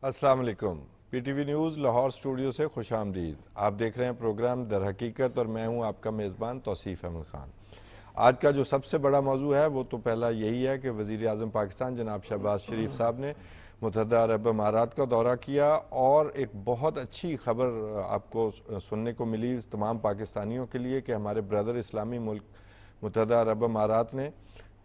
السلام علیکم، P T V news Lahore studio سے خوش آمدید۔ آپ دیکھ رہے ہیں پروگرام در حقیقت اور میں ہوں آپ کا میزبان توصیف احمد خان۔ آج کا جو سب سے بڑا موضوع ہے وہ تو پہلا یہی ہے کہ وزیر اعظم پاکستان جناب شہباز شریف صاحب نے متحدہ عرب امارات کا دورہ کیا اور ایک بہت اچھی خبر آپ کو سننے کو ملی تمام پاکستانیوں کے لیے کہ ہمارے بردر اسلامی ملک متحدہ عرب امارات نے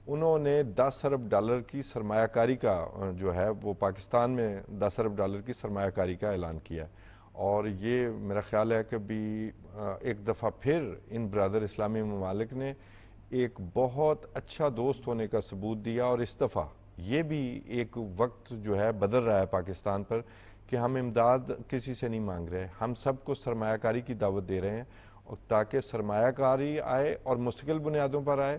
انہوں نے 10 ارب ڈالر کی سرمایہ کاری کا جو ہے وہ پاکستان میں 10 ارب ڈالر کی سرمایہ کاری کا اعلان کیا اور یہ میرا خیال ہے کہ بھی ایک دفعہ پھر ان برادر اسلامی ممالک نے ایک بہت اچھا دوست ہونے کا ثبوت دیا اور اس دفعہ یہ بھی ایک وقت جو ہے بدل رہا ہے پاکستان پر کہ ہم امداد کسی سے نہیں مانگ رہے، ہم سب کو سرمایہ کاری کی دعوت دے رہے ہیں تاکہ سرمایہ کاری آئے اور مستقل بنیادوں پر آئے،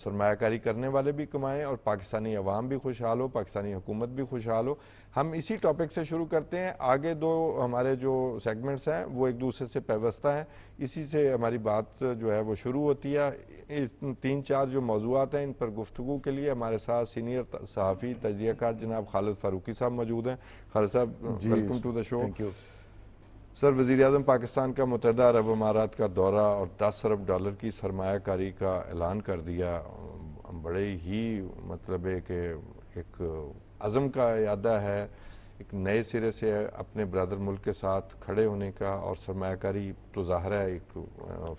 سرمایہ کاری کرنے والے بھی کمائیں اور پاکستانی عوام بھی خوشحال ہو، پاکستانی حکومت بھی خوشحال ہو۔ ہم اسی ٹاپک سے شروع کرتے ہیں، آگے دو ہمارے جو سیگمنٹس ہیں وہ ایک دوسرے سے پیوستہ ہیں، اسی سے ہماری بات جو ہے وہ شروع ہوتی ہے۔ 3-4 جو موضوعات ہیں ان پر گفتگو کے لیے ہمارے ساتھ سینئر صحافی تجزیہ کار جناب خالد فاروقی صاحب موجود ہیں۔ خالد صاحب ویلکم ٹو دا شو۔ سر، وزیر اعظم پاکستان کا متحدہ عرب امارات کا دورہ اور 10 ارب ڈالر کی سرمایہ کاری کا اعلان کر دیا، بڑے ہی مطلب ہے کہ ایک عزم کا اعادہ ہے، ایک نئے سرے سے اپنے برادر ملک کے ساتھ کھڑے ہونے کا، اور سرمایہ کاری تو ظاہر ہے ایک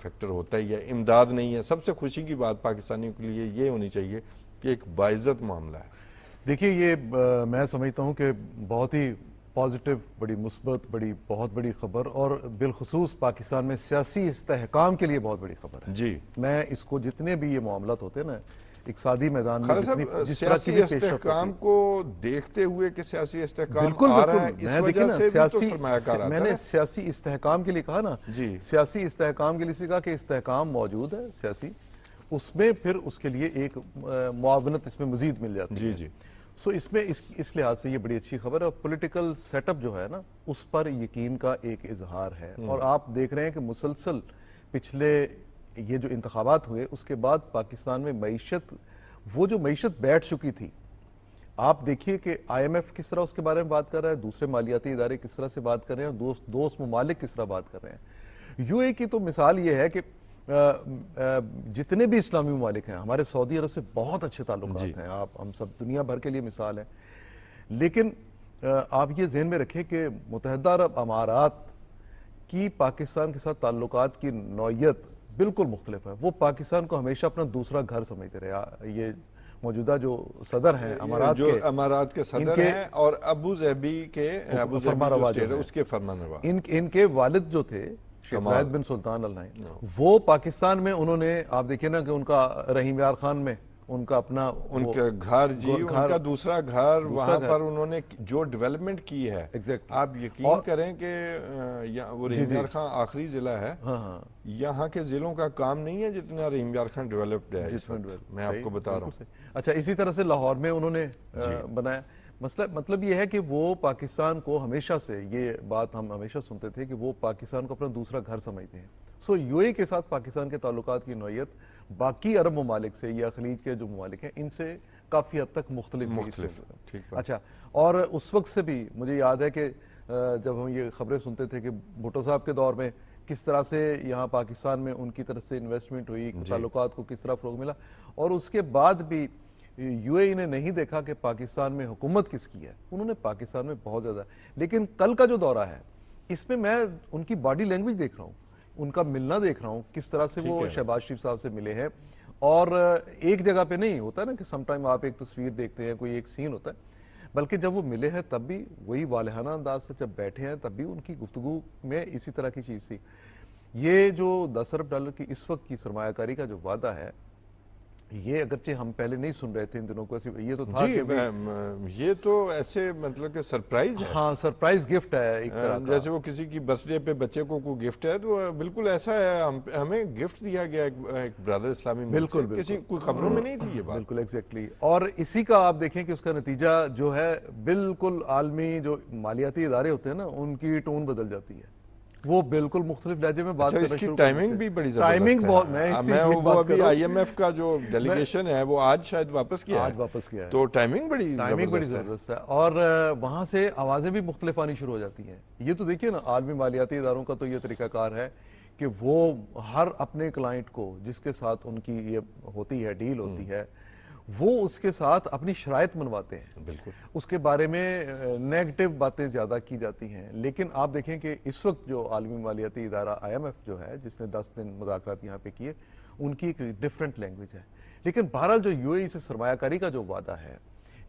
فیکٹر ہوتا ہی ہے، امداد نہیں ہے۔ سب سے خوشی کی بات پاکستانیوں کے لیے یہ ہونی چاہیے کہ ایک باعزت معاملہ ہے۔ دیکھیے، یہ میں سمجھتا ہوں کہ بہت ہی پازیٹیو، بڑی مثبت، بہت بڑی خبر، اور بالخصوص پاکستان میں سیاسی استحکام کے لیے بہت بڑی خبر ہے۔ جی، میں اس کو جتنے بھی یہ معاملات ہوتے ہیں نا اقتصادی میدان میں خالد صاحب، جس طرح کی سیاسی بھی پیش رفت استحکام ہوتی ہے، کو دیکھتے ہوئے کہ سیاسی استحکام بالکل آ رہا ہے، بالکل، اس میں دیکھیں وجہ نا سے بھی تو سرمایہ کار آتا ہے۔ میں نے سیاسی استحکام کے لیے کہا نا، جی، سیاسی استحکام کے لیے اس لیے کہا کہ استحکام موجود ہے سیاسی، اس میں پھر اس کے لیے ایک معاونت اس میں مزید مل جاتی ہے۔ جی، سو اس میں اس لحاظ سے یہ بڑی اچھی خبر ہے، اور پولیٹیکل سیٹ اپ جو ہے نا اس پر یقین کا ایک اظہار ہے، اور آپ دیکھ رہے ہیں کہ مسلسل پچھلے یہ جو انتخابات ہوئے اس کے بعد پاکستان میں معیشت، وہ جو معیشت بیٹھ چکی تھی، آپ دیکھیے کہ آئی ایم ایف کس طرح اس کے بارے میں بات کر رہا ہے، دوسرے مالیاتی ادارے کس طرح سے بات کر رہے ہیں، دوست ممالک کس طرح بات کر رہے ہیں۔ یو اے کی تو مثال یہ ہے کہ جتنے بھی اسلامی ممالک ہیں، ہمارے سعودی عرب سے بہت اچھے تعلقات ہیں، ہم سب دنیا بھر کے لیے مثال ہیں، لیکن آپ یہ ذہن میں رکھیں کہ متحدہ عرب امارات کی پاکستان کے ساتھ تعلقات کی نوعیت بالکل مختلف ہے۔ وہ پاکستان کو ہمیشہ اپنا دوسرا گھر سمجھتے رہے۔ یہ موجودہ جو صدر ہیں امارات کے صدر ہیں اور ابو ظہبی کے فرمان روا اس کے فرمان روا، ان کے والد جو تھے شیخ زاید بن سلطان ال نہیان، وہ پاکستان میں انہوں نے، آپ دیکھیں نا کہ ان کا رحیم یار خان میں ان کا اپنا ان کا گھر، ان کا دوسرا گھر، وہاں پر انہوں نے جو ڈیولپمنٹ کی ہے، آپ یقین کریں کہ وہ رحیم یار خان آخری ضلع ہے، یہاں کے ضلعوں کا کام نہیں ہے جتنا رحیم یار خان ڈیولپڈ ہے اس وقت، میں آپ کو بتا رہا ہوں۔ اچھا، اسی طرح سے لاہور میں انہوں نے بنایا۔ مطلب یہ ہے کہ وہ پاکستان کو ہمیشہ سے، یہ بات ہم ہمیشہ سنتے تھے کہ وہ پاکستان کو اپنا دوسرا گھر سمجھتے ہیں۔ سو یو اے کے ساتھ پاکستان کے تعلقات کی نوعیت باقی عرب ممالک سے یا خلیج کے جو ممالک ہیں ان سے کافی حد تک مختلف ہے۔ اچھا، اور اس وقت سے بھی مجھے یاد ہے کہ جب ہم یہ خبریں سنتے تھے کہ بھٹو صاحب کے دور میں کس طرح سے یہاں پاکستان میں ان کی طرف سے انویسٹمنٹ ہوئی، تعلقات کو کس طرح فروغ ملا، اور اس کے بعد بھی یو اے نے نہیں دیکھا کہ پاکستان میں حکومت کس کی ہے، انہوں نے پاکستان میں بہت زیادہ، لیکن کل کا جو دورہ ہے اس میں ان کی باڈی لینگویج دیکھ رہا ہوں، ان کا ملنا دیکھ رہا ہوں، کس طرح سے وہ شہباز شریف صاحب سے ملے ہیں، اور ایک جگہ پہ نہیں ہوتا نا کہ سم ٹائم آپ ایک تصویر دیکھتے ہیں، کوئی ایک سین ہوتا ہے، بلکہ جب وہ ملے ہیں تب بھی وہی والہانہ انداز سے، جب بیٹھے ہیں تب بھی ان کی گفتگو میں اسی طرح کی چیز تھی۔ یہ جو 10 ارب ڈالر کی اس وقت کی سرمایہ کاری کا جو وعدہ ہے، یہ اگرچہ ہم پہلے نہیں سن رہے تھے ان دنوں کو، یہ تو تھا کہ یہ تو ایسے مطلب کہ سرپرائز ہے، ہاں سرپرائز گفٹ ہے ایک طرح کا، جیسے وہ کسی کی برتھ ڈے پہ بچے کو کوئی گفٹ ہے تو بالکل ایسا ہے، ہمیں گفٹ دیا گیا ایک برادر اسلامی ملک سے، کسی کوئی خبروں میں نہیں تھی یہ بات، بالکل ایگزیکٹلی، اور اسی کا آپ دیکھیں کہ اس کا نتیجہ جو ہے بالکل عالمی جو مالیاتی ادارے ہوتے ہیں نا ان کی ٹون بدل جاتی ہے۔ وہ بالکل مختلف لہجے میں بات اچھا، کرنا اس کی شروع کر دیتے ٹائمنگ ہیں۔ بھی بڑی ٹائمنگ زبردست بہت، ہے۔ میں اس سے میں یہ وہ بات ابھی کروں، آئی ایم ایف کا جو ڈیلیگیشن ہے وہ آج شاید واپس کیا آج ہے، واپس کیا ہے، تو ٹائمنگ بڑی زبردست ہے۔ زبردست ہے، اور وہاں سے آوازیں بھی مختلف آنی شروع ہو جاتی ہیں۔ یہ تو دیکھیے نا، عالمی مالیاتی اداروں کا تو یہ طریقہ کار ہے کہ وہ ہر اپنے کلائنٹ کو جس کے ساتھ ان کی یہ ہوتی ہے، ڈیل ہوتی ہے، وہ اس کے ساتھ اپنی شرائط منواتے ہیں، بالکل اس کے بارے میں نیگیٹو باتیں زیادہ کی جاتی ہیں۔ لیکن آپ دیکھیں کہ اس وقت جو عالمی مالیاتی ادارہ آئی ایم ایف جو ہے، جس نے 10 دن مذاکرات یہاں پہ کیے، ان کی ایک ڈیفرنٹ لینگویج ہے۔ لیکن بہرحال جو یو اے ای سے سرمایہ کاری کا جو وعدہ ہے،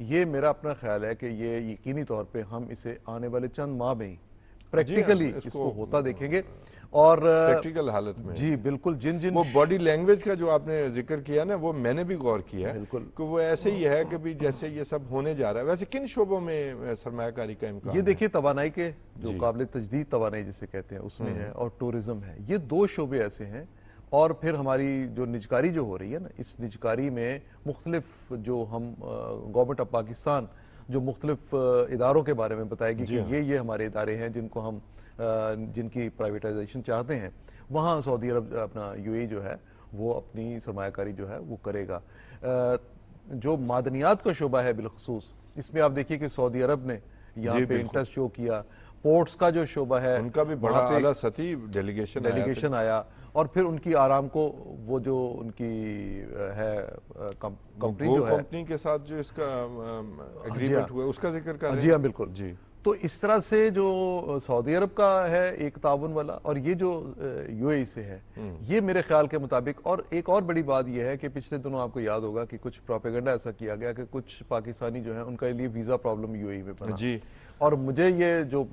یہ میرا اپنا خیال ہے کہ یہ یقینی طور پہ ہم اسے آنے والے چند ماہ میں ہی پریکٹیکلی اس کو ہوتا دیکھیں گے، اور پریکٹیکل حالت میں جی بالکل جن وہ باڈی لینگویج کا جو آپ نے ذکر کیا نا، وہ میں نے بھی غور کیا ہے بالکل کہ وہ ایسے ہی ہے کہ بھی جیسے یہ سب ہونے جا رہا ہے۔ ویسے کن شعبوں میں سرمایہ کاری کا امکان یہ ہے؟ دیکھیے، توانائی کے جو قابل تجدید توانائی جسے کہتے ہیں اس میں ہے، اور ٹورزم ہے، یہ دو شعبے ایسے ہیں۔ اور پھر ہماری جو نجکاری جو ہو رہی ہے نا، اس نجکاری میں مختلف جو ہم گورنمنٹ آف پاکستان جو مختلف اداروں کے بارے میں بتائے گی کہ یہ ہمارے ادارے ہیں جن کو ہم جن کی پرائیویٹائزیشن چاہتے ہیں، وہاں سعودی عرب اپنا یو اے جو ہے وہ اپنی سرمایہ کاری جو ہے وہ کرے گا۔ جو معدنیات کا شعبہ ہے بالخصوص، اس میں آپ دیکھیے کہ سعودی عرب نے یہاں پہ انٹرسٹ شو کیا۔ پورٹس کا جو شعبہ ہے، ان کا بھی بڑا اعلیٰ سطحی ڈیلیگیشن آیا، اور پھر ان کی آرام کو وہ جو ان کی ہے کمپنی جو ہے، کمپنی کے ساتھ جو اس کا ایگریمنٹ ہوا، اس کا ذکر کر رہے ہیں۔ جی ہاں بالکل جی، تو اس طرح سے جو سعودی عرب کا ہے ایک تعاون والا، اور یہ جو یو اے ای سے ہے، یہ میرے خیال کے مطابق، اور ایک اور بڑی بات یہ ہے کہ پچھلے دنوں آپ کو یاد ہوگا کہ کچھ پروپیگنڈا ایسا کیا گیا کہ کچھ پاکستانی جو ہیں ان کے لیے ویزا پرابلم یو اے ای میں بنا، جی، اور مجھے یہ جو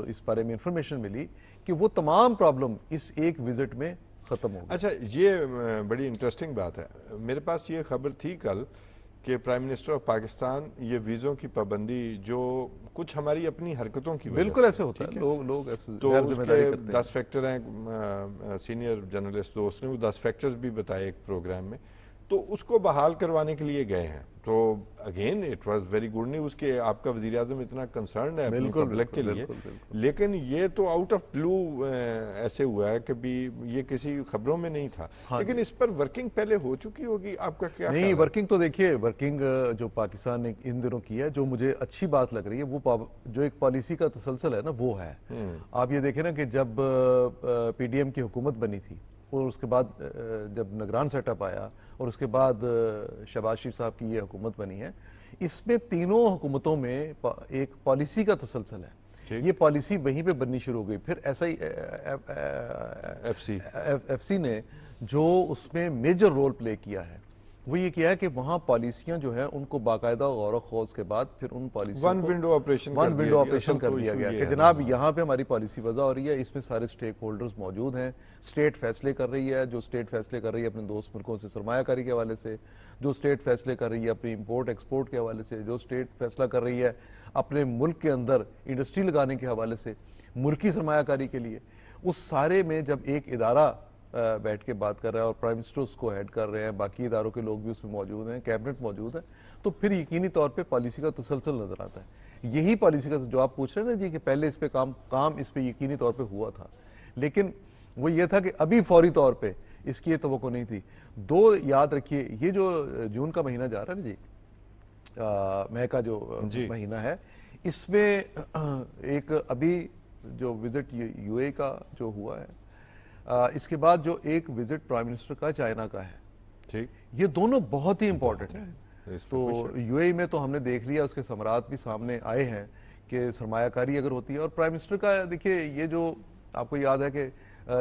اس بارے میں انفارمیشن ملی کہ وہ تمام پرابلم اس ایک وزٹ میں ختم ہو گئی۔ اچھا، یہ بڑی انٹرسٹنگ بات ہے۔ میرے پاس یہ خبر تھی کل کہ پرائم منسٹر آف پاکستان یہ ویزوں کی پابندی جو کچھ ہماری اپنی حرکتوں کی وجہ بالکل ایسے ہوتا ہے، لوگ ایسے تو غیر اس ذمہ داری کے کرتے ہیں۔ 10 فیکٹر ہیں، سینئر جرنلسٹ دوست نے وہ 10 فیکٹرز بھی بتائے ایک پروگرام میں، تو اس کو بحال کروانے کے لیے گئے ہیں۔ تو again it was very good news کہ آپ کا وزیر اعظم اتنا کنسرنڈ ہے اپنی پبلک کے لیے، لیکن یہ تو آؤٹ آف بلو ایسے ہوا ہے کہ بھی یہ کسی خبروں میں نہیں تھا، لیکن اس پر ورکنگ پہلے ہو چکی ہوگی، آپ کا کیا خیال ہے؟ نہیں، ورکنگ تو دیکھیے، ورکنگ جو پاکستان نے ان دنوں کی ہے، جو مجھے اچھی بات لگ رہی ہے، وہ جو ایک پالیسی کا تسلسل ہے نا، وہ ہے۔ آپ یہ دیکھیں نا کہ جب پی ڈی ایم کی حکومت بنی تھی، اور اس کے بعد جب نگران سیٹ اپ آیا، اور اس کے بعد شہباز شریف صاحب کی یہ حکومت بنی ہے، اس میں تینوں حکومتوں میں ایک پالیسی کا تسلسل ہے۔ یہ پالیسی وہیں پہ بننی شروع ہو گئی۔ پھر ایسا ہی ایف سی نے جو اس میں میجر رول پلے کیا ہے، وہ یہ کیا ہے کہ وہاں پالیسیاں جو ہیں ان کو باقاعدہ غور و خوض کے بعد پھر ان پالیسیوں ون ونڈو آپریشن کر دیا گیا کہ جناب یہاں پہ ہماری پالیسی وضع ہو رہی ہے، اس میں سارے سٹیک ہولڈرز موجود ہیں، سٹیٹ فیصلے کر رہی ہے، جو سٹیٹ فیصلے کر رہی ہے اپنے دوست ملکوں سے سرمایہ کاری کے حوالے سے، جو سٹیٹ فیصلے کر رہی ہے اپنی امپورٹ ایکسپورٹ کے حوالے سے، جو سٹیٹ فیصلہ کر رہی ہے اپنے ملک کے اندر انڈسٹری لگانے کے حوالے سے، ملکی سرمایہ کاری کے لیے، اس سارے میں جب ایک ادارہ بیٹھ کے بات کر رہا ہے اور پرائم منسٹر اس کو ہیڈ کر رہے ہیں، باقی اداروں کے لوگ بھی اس میں موجود ہیں، کیبنٹ موجود ہے، تو پھر یقینی طور پہ پالیسی کا تسلسل نظر آتا ہے۔ یہی پالیسی کا جو آپ پوچھ رہے ہیں نا جی کہ پہلے اس پہ کام اس پہ یقینی طور پہ ہوا تھا، لیکن وہ یہ تھا کہ ابھی فوری طور پہ اس کی یہ توقع نہیں تھی۔ یاد رکھیے، یہ جو جون کا مہینہ جا رہا ہے نا جی، مئی کا جو مہینہ ہے، اس میں ایک ابھی جو وزٹ یو اے کا جو ہوا ہے، اس کے بعد جو ایک وزٹ پرائم منسٹر کا چائنا کا ہے، ٹھیک، یہ دونوں بہت ہی امپورٹنٹ ہیں۔ تو یو اے میں تو ہم نے دیکھ لیا، اس کے ثمرات بھی سامنے آئے ہیں کہ سرمایہ کاری اگر ہوتی ہے، اور پرائم منسٹر کا دیکھیے، یہ جو آپ کو یاد ہے کہ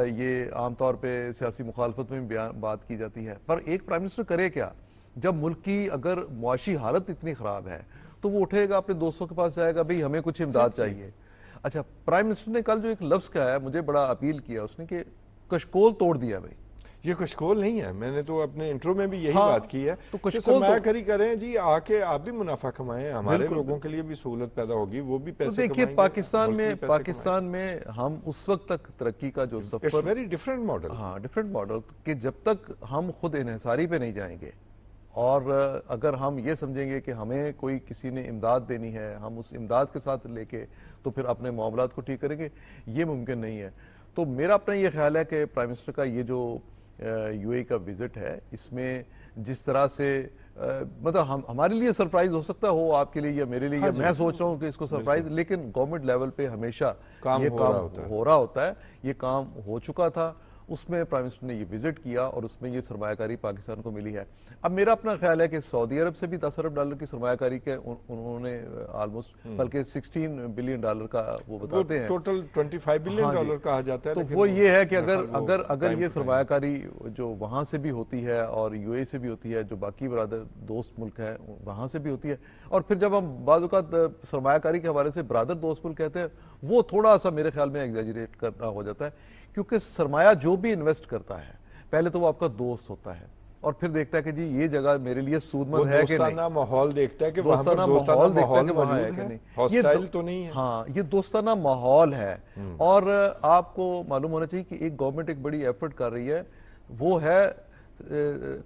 یہ عام طور پہ سیاسی مخالفت میں بھی بات کی جاتی ہے، پر ایک پرائم منسٹر کرے کیا جب ملک کی اگر معاشی حالت اتنی خراب ہے؟ تو وہ اٹھے گا، اپنے دوستوں کے پاس جائے گا، بھئی ہمیں کچھ امداد چاہیے۔ اچھا، پرائم منسٹر نے کل جو ایک لفظ کہا ہے، مجھے بڑا اپیل کیا اس نے کہ کشکول توڑ دیا بھائی۔ یہ کشکول نہیں ہے، میں نے تو اپنے انٹرو میں بھی یہی بات کی ہے تو کہ سرمایہ کاری کریں جی، آ کے آپ بھی منافع کمائیں، ہمارے لوگوں کے لیے بھی سہولت پیدا ہوگی، وہ بھی پیسے کمائیں گے۔ دیکھیے، پاکستان میں ہم اس وقت تک ترقی کا جو سفر، ویری ڈفرینٹ ماڈل، ہاں ڈفرینٹ ماڈل، کہ جب تک ہم خود انحصاری پہ نہیں جائیں گے، اور اگر ہم یہ سمجھیں گے کہ ہمیں کوئی کسی نے امداد دینی ہے، ہم اس امداد کے ساتھ لے کے تو پھر اپنے معاملات کو ٹھیک کریں گے، یہ ممکن نہیں ہے۔ تو میرا اپنا یہ خیال ہے کہ پرائم منسٹر کا یہ جو یو اے کا وزٹ ہے اس میں جس طرح سے مطلب ہمارے لیے سرپرائز ہو سکتا ہو، آپ کے لیے یا میرے لیے، یا میں سوچ رہا ہوں کہ اس کو سرپرائز، لیکن گورنمنٹ لیول پہ ہمیشہ یہ کام ہو رہا ہوتا ہے، یہ کام ہو چکا تھا، اس میں پرائم منسٹر نے یہ وزٹ کیا اور اس میں یہ سرمایہ کاری پاکستان کو ملی ہے۔ اب میرا اپنا خیال ہے کہ سعودی عرب سے بھی 10 ارب ڈالر کی سرمایہ کاری کے انہوں نے آلموسٹ بلکہ 16 بلین ڈالر کا وہ بتاتے ہیں، ٹوٹل 25 بلین ڈالر کہا جاتا ہے۔ تو وہ یہ ہے کہ اگر یہ سرمایہ کاری جو وہاں سے بھی ہوتی ہے اور یو اے سے بھی ہوتی ہے، جو باقی برادر دوست ملک ہیں وہاں سے بھی ہوتی ہے، اور پھر جب ہم بعض اوقات سرمایہ کاری کے حوالے سے برادر دوست ملک کہتے ہیں، وہ تھوڑا سا میرے خیال میں ایگزیجریٹ کرنا ہو جاتا ہے، کیونکہ سرمایہ جو بھی انویسٹ کرتا ہے پہلے تو وہ آپ کا دوست ہوتا ہے اور پھر دیکھتا ہے کہ جی یہ جگہ میرے لیے سودمند ہے کہ نہیں، دوستانہ ماحول دیکھتا ہے کہ وہاں پر دوستانہ ماحول موجود ہے، ہاسٹائل تو نہیں ہے۔ ہاں، یہ دوستانہ ماحول ہے، اور آپ کو معلوم ہونا چاہیے کہ ایک گورنمنٹ ایک بڑی ایفرٹ کر رہی ہے، وہ ہے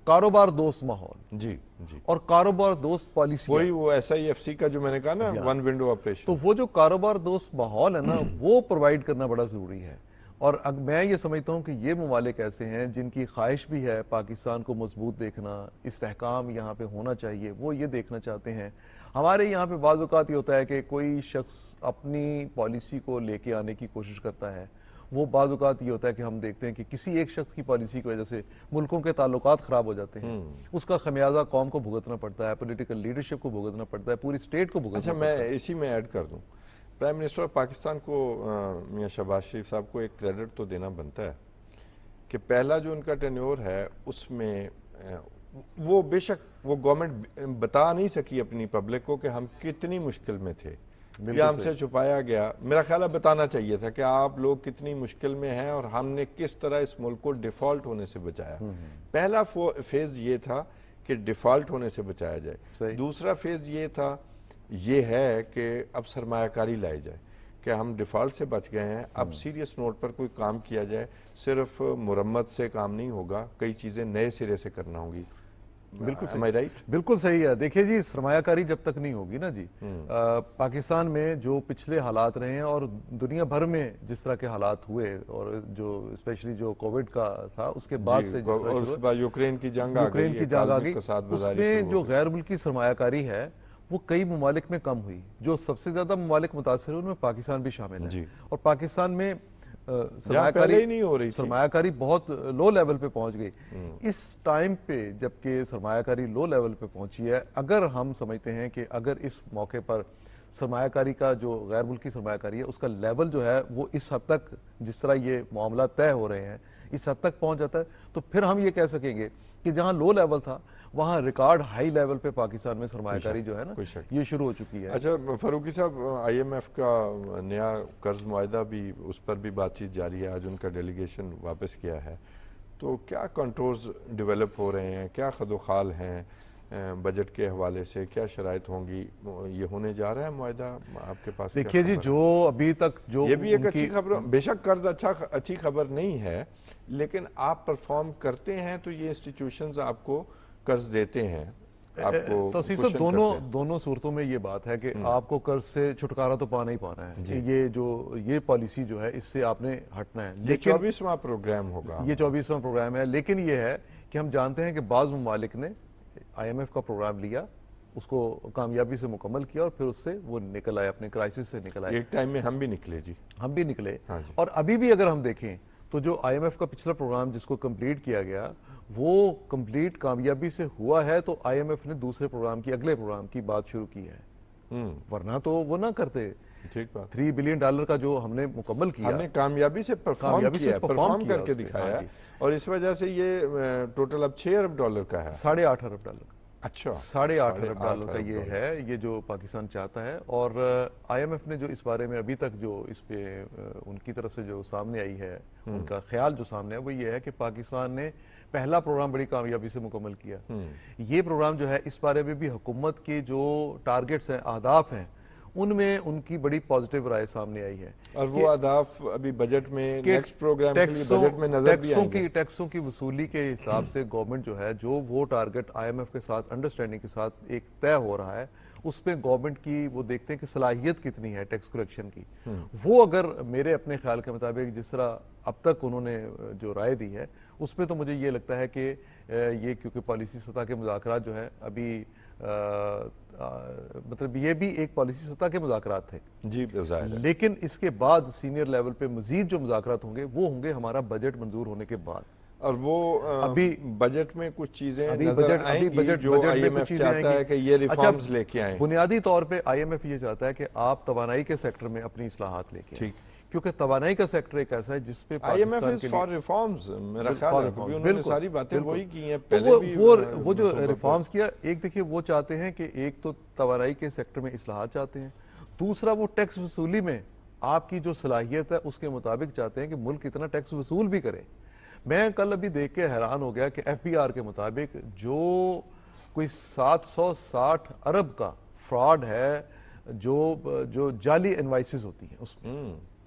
کاروبار دوست ماحول، جی جی، اور کاروبار دوست پالیسی، وہی وہ SIFC کا جو میں نے کہا نا، ون ونڈو آپریشن، تو وہ جو کاروبار دوست ماحول ہے نا وہ پرووائڈ کرنا بڑا ضروری ہے۔ اور میں یہ سمجھتا ہوں کہ یہ ممالک ایسے ہیں جن کی خواہش بھی ہے پاکستان کو مضبوط دیکھنا، استحکام یہاں پہ ہونا چاہیے، وہ یہ دیکھنا چاہتے ہیں۔ ہمارے یہاں پہ بعض اوقات یہ ہوتا ہے کہ کوئی شخص اپنی پالیسی کو لے کے آنے کی کوشش کرتا ہے، وہ بعض اوقات یہ ہوتا ہے کہ ہم دیکھتے ہیں کہ کسی ایک شخص کی پالیسی کی وجہ سے ملکوں کے تعلقات خراب ہو جاتے ہیں، اس کا خمیازہ قوم کو بھگتنا پڑتا ہے، پولیٹیکل لیڈرشپ کو بھگتنا پڑتا ہے، پوری اسٹیٹ کو بھگتنا پڑتا ہے۔ اچھا، میں اسی میں ایڈ کر دوں، پرائم منسٹر آف پاکستان کو میاں شہباز شریف صاحب کو ایک کریڈٹ تو دینا بنتا ہے کہ پہلا جو ان کا ٹینیور ہے اس میں وہ بے شک وہ گورنمنٹ بتا نہیں سکی اپنی پبلک کو کہ ہم کتنی مشکل میں تھے، یہ ہم سے چھپایا گیا۔ میرا خیال ہے بتانا چاہیے تھا کہ آپ لوگ کتنی مشکل میں ہیں اور ہم نے کس طرح اس ملک کو ڈیفالٹ ہونے سے بچایا۔ پہلا فیز یہ تھا کہ ڈیفالٹ ہونے سے بچایا جائے، دوسرا فیز یہ ہے کہ اب سرمایہ کاری لائی جائے کہ ہم ڈیفالٹ سے بچ گئے ہیں، اب سیریس نوٹ پر کوئی کام کیا جائے، صرف مرمت سے کام نہیں ہوگا، کئی چیزیں نئے سرے سے کرنا ہوں گی۔ بالکل صحیح، بالکل صحیح ہے۔ دیکھیے جی، سرمایہ کاری جب تک نہیں ہوگی نا جی، پاکستان میں جو پچھلے حالات رہے ہیں اور دنیا بھر میں جس طرح کے حالات ہوئے، اور جو اسپیشلی جو کووڈ کا تھا اس کے بعد سے جس طرح اس کے بعد یوکرین کی جنگ آ گئی، اس میں جو غیر ملکی سرمایہ کاری ہے وہ کئی ممالک میں کم ہوئی، جو سب سے زیادہ ممالک متاثر ہوئے ان میں پاکستان بھی شامل ہے، اور پاکستان میں سرمایہ کاری بہت لو لیول پہ پہنچ گئی۔ اس ٹائم پہ جبکہ سرمایہ کاری لو لیول پہ پہنچی ہے، اگر ہم سمجھتے ہیں کہ اگر اس موقع پر سرمایہ کاری کا جو غیر ملکی سرمایہ کاری ہے اس کا لیول جو ہے وہ اس حد تک جس طرح یہ معاملات طے ہو رہے ہیں اس حد تک پہنچ جاتا ہے، تو پھر ہم یہ کہہ سکیں گے کہ جہاں لو لیول تھا وہاں ریکارڈ ہائی لیول پہ پاکستان میں سرمایہ کاری جو ہے نا یہ شروع ہو چکی ہے۔ اچھا فاروقی صاحب، IMF کا نیا قرض معاہدہ بھی، اس پر بھی بات چیت جاری ہے، آج ان کا ڈیلیگیشن واپس کیا ہے، تو کیا کنٹرولز ڈیولپ ہو رہے ہیں، کیا خد و خال ہیں بجٹ کے حوالے سے، کیا شرائط ہوں گی، یہ ہونے جا رہا ہے معاہدہ آپ کے پاس؟ دیکھیے جی، جو ابھی تک جو یہ بھی ایک اچھی خبر، بے شک قرض اچھی خبر نہیں ہے، لیکن آپ پرفارم کرتے ہیں تو یہ انسٹیٹیوشنز آپ کو قرض دیتے ہیں، آپ کو توصیف صاحب دونوں صورتوں میں یہ بات ہے کہ آپ کو قرض سے چھٹکارا تو پانا ہی پانا ہے، یہ پالیسی جو ہے اس سے آپ نے ہٹنا ہے۔ یہ 24واں پروگرام ہوگا، یہ 24واں پروگرام ہے، لیکن یہ ہے کہ ہم جانتے ہیں کہ بعض ممالک نے IMF کا پروگرام لیا، اس کو کامیابی سے مکمل کیا اور پھر اس سے وہ نکل آئے، اپنے کرائسس سے نکل آئے۔ ایک ٹائم میں ہم بھی نکلے جی، ہم بھی نکلے، اور ابھی بھی اگر ہم دیکھیں تو جو IMF کا پچھلا پروگرام جس کو کمپلیٹ کیا گیا وہ کمپلیٹ کامیابی سے ہوا ہے، تو IMF نے دوسرے پروگرام کی، اگلے پروگرام کی بات شروع کی ہے، ورنہ تو وہ نہ کرتے۔ 3 بلین ڈالر کا جو ہم نے مکمل کیا، ہم نے کامیابی سے پرفارم کر کے دکھایا، اور اس وجہ سے یہ ٹوٹل اب 6 ارب ڈالر کا ہے، 8.5 ارب ڈالر۔ اچھا، 8.5 ارب ڈالر کا یہ ہے، یہ جو پاکستان چاہتا ہے، اور IMF نے جو اس بارے میں ابھی تک جو اس پہ ان کی طرف سے جو سامنے آئی ہے، ان کا خیال جو سامنے ہے وہ یہ ہے کہ پاکستان نے پہلا پروگرام بڑی کامیابی سے مکمل کیا، یہ پروگرام جو ہے اس بارے میں بھی حکومت کے جو ٹارگٹس ہیں، اہداف ہیں، ان میں ان کی بڑی پازیٹیو رائے سامنے آئی ہے، اور وہ اہداف ابھی بجٹ میں نیکسٹ پروگرام کے لیے بجٹ میں نظر بھی آئیں گے۔ ٹیکسوں کی وصولی کے حساب سے گورنمنٹ جو ہے جو وہ ٹارگٹ IMF کے ساتھ انڈرسٹینڈنگ کے ساتھ ایک طے ہو رہا ہے، اس پہ گورنمنٹ کی وہ دیکھتے ہیں کہ صلاحیت کتنی ہے ٹیکس کلیکشن کی. وہ اگر میرے اپنے خیال کے مطابق جس طرح اب تک انہوں نے جو رائے دی ہے اس پہ تو مجھے یہ لگتا ہے کہ یہ کیونکہ پالیسی سطح کے مذاکرات جو ہے ابھی مطلب یہ بھی ایک پالیسی سطح کے مذاکرات تھے جی ظاہر ہے. لیکن اس کے بعد سینئر لیول پہ مزید جو مذاکرات ہوں گے وہ ہوں گے ہمارا بجٹ منظور ہونے کے بعد. اور وہ ابھی بجٹ میں کچھ چیزیں ابھی نظر بجٹ آئیں ابھی گی بجٹ جو بجٹ آئی میں ایم کچھ ایف چیزیں چاہتا ہے کہ یہ ریفارمز لے کے آئیں. بنیادی طور پہ آئی ایم ایف یہ چاہتا ہے کہ آپ توانائی کے سیکٹر میں اپنی اصلاحات لے کے آئیں, کیونکہ توانائی کا سیکٹر ایک ایسا ہے جس پہ آئی ایم ایف پاکستان از کے فار لیے ریفارمز. میرا خیال ہے کہ انہوں نے ساری باتیں وہی کی ہیں تو پہلے بھی. وہ جو ریفارمز کیا, ایک دیکھیے وہ چاہتے ہیں کہ ایک تو توانائی کے سیکٹر میں اصلاحات چاہتے ہیں, دوسرا وہ ٹیکس وصولی میں آپ کی جو صلاحیت ہے اس کے مطابق چاہتے ہیں کہ ملک اتنا ٹیکس وصول بھی کرے. میں کل ابھی دیکھ کے حیران ہو گیا کہ ایف بی آر کے مطابق جو کوئی 760 ارب کا فراڈ ہے جو جعلی انوائسز ہوتی ہیں اس میں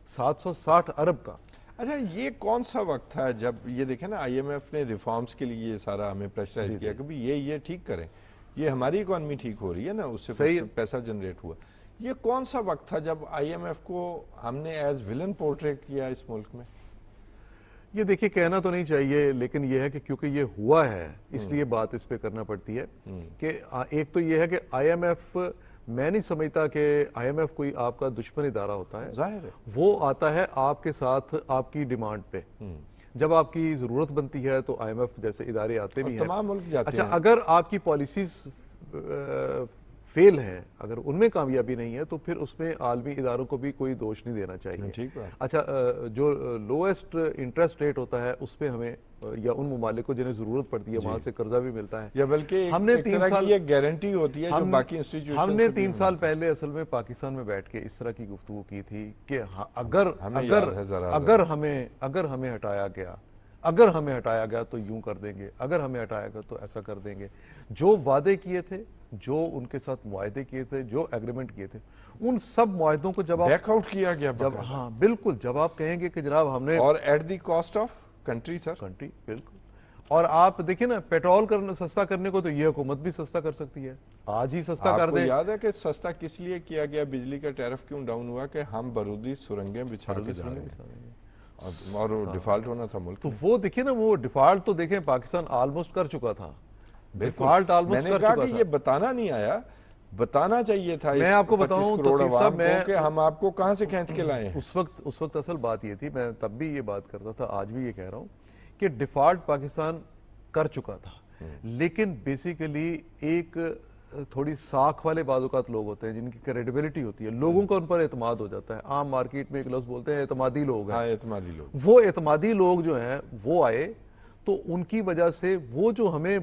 760 ارب کا. اچھا یہ کون سا وقت تھا جب یہ دیکھیں نا آئی ایم ایف نے ریفارمز کے لیے یہ سارا ہمیں پریشرائز کیا کہ یہ ٹھیک کریں, یہ ہماری اکانومی ٹھیک ہو رہی ہے نا, اس سے پیسہ جنریٹ ہوا. یہ کون سا وقت تھا جب آئی ایم ایف کو ہم نے ایز ولن پورٹریٹ کیا اس ملک میں؟ یہ دیکھیے کہنا تو نہیں چاہیے, لیکن یہ ہے کہ کیونکہ یہ ہوا ہے اس لیے بات اس پہ کرنا پڑتی ہے کہ ایک تو یہ ہے کہ آئی ایم ایف, میں نہیں سمجھتا کہ آئی ایم ایف کوئی آپ کا دشمن ادارہ ہوتا ہے. ظاہر ہے وہ آتا ہے آپ کے ساتھ آپ کی ڈیمانڈ پہ, جب آپ کی ضرورت بنتی ہے تو آئی ایم ایف جیسے ادارے آتے بھی ہیں, تمام ملک جاتے ہیں. اچھا اگر آپ کی پالیسیز فیل ہے, اگر ان میں کامیابی نہیں ہے تو پھر اس میں عالمی اداروں کو بھی کوئی دوش نہیں دینا چاہیے. ٹھیک ہے. اچھا جو لویسٹ انٹرسٹ ریٹ ہوتا ہے اس پہ ہمیں یا ان ممالک کو جنہیں ضرورت پڑتی ہے وہاں سے قرضہ بھی ملتا ہے, یا بلکہ ہم نے ایک طرح کی یہ گارنٹی ہوتی ہے جو باقی انسٹیٹیوشن. ہم نے 3 سال پہلے اصل میں پاکستان میں بیٹھ کے اس طرح کی گفتگو کی تھی کہ اگر ہمیں ہٹایا گیا تو یوں کر دیں گے, اگر ہمیں ہٹایا گیا تو ایسا کر دیں گے. جو وعدے کیے تھے, جو ان کے ساتھ معاہدے کیے تھے, جو ایگریمنٹ کیے تھے, ان سب معاہدوں کو جب بیک آؤٹ کیا گیا. ہاں بالکل, جب آپ کہیں گے کہ جناب ہم نے, اور at the cost of country. Sir country بالکل. اور آپ دیکھیں نا پیٹرول سستا کرنے کو تو یہ حکومت بھی سستا کر سکتی ہے, آج ہی سستا کر دیں. آپ کو یاد ہے کہ سستا کس لیے کیا گیا, بجلی کا ٹیرف کیوں ڈاؤن ہوا, کہ ہم بارودی سرنگیں بچھا کے جا رہے ہیں اور ڈیفالٹ ہونا تھا ملک. تو وہ دیکھیں نا, وہ ڈیفالٹ تو دیکھیں پاکستان آلموسٹ کر چکا تھا. ڈیفالٹ آلموسٹ کر چکا تھا. میں نے کہا کہ یہ بتانا نہیں آیا, بتانا چاہیے تھا. میں آپ کو بتاؤں توصیف صاحب, میں کہ ہم آپ کو کہاں سے کھینچ کے لائے ہیں. اس وقت اصل بات یہ تھی, میں تب بھی یہ بات کرتا تھا, آج بھی یہ کہہ رہا ہوں کہ ڈیفالٹ پاکستان کر چکا تھا, لیکن بیسیکلی ایک تھوڑی ساکھ والے بعض اوقات لوگ ہوتے ہیں جن کی کریڈیبلٹی ہوتی ہے, لوگوں کا ان پر اعتماد ہو جاتا ہے. عام مارکیٹ میں ایک لفظ بولتے ہیں اعتمادی لوگ ہیں. اعتمادی لوگ, وہ اعتمادی لوگ جو ہیں وہ آئے, تو ان کی وجہ سے وہ جو ہمیں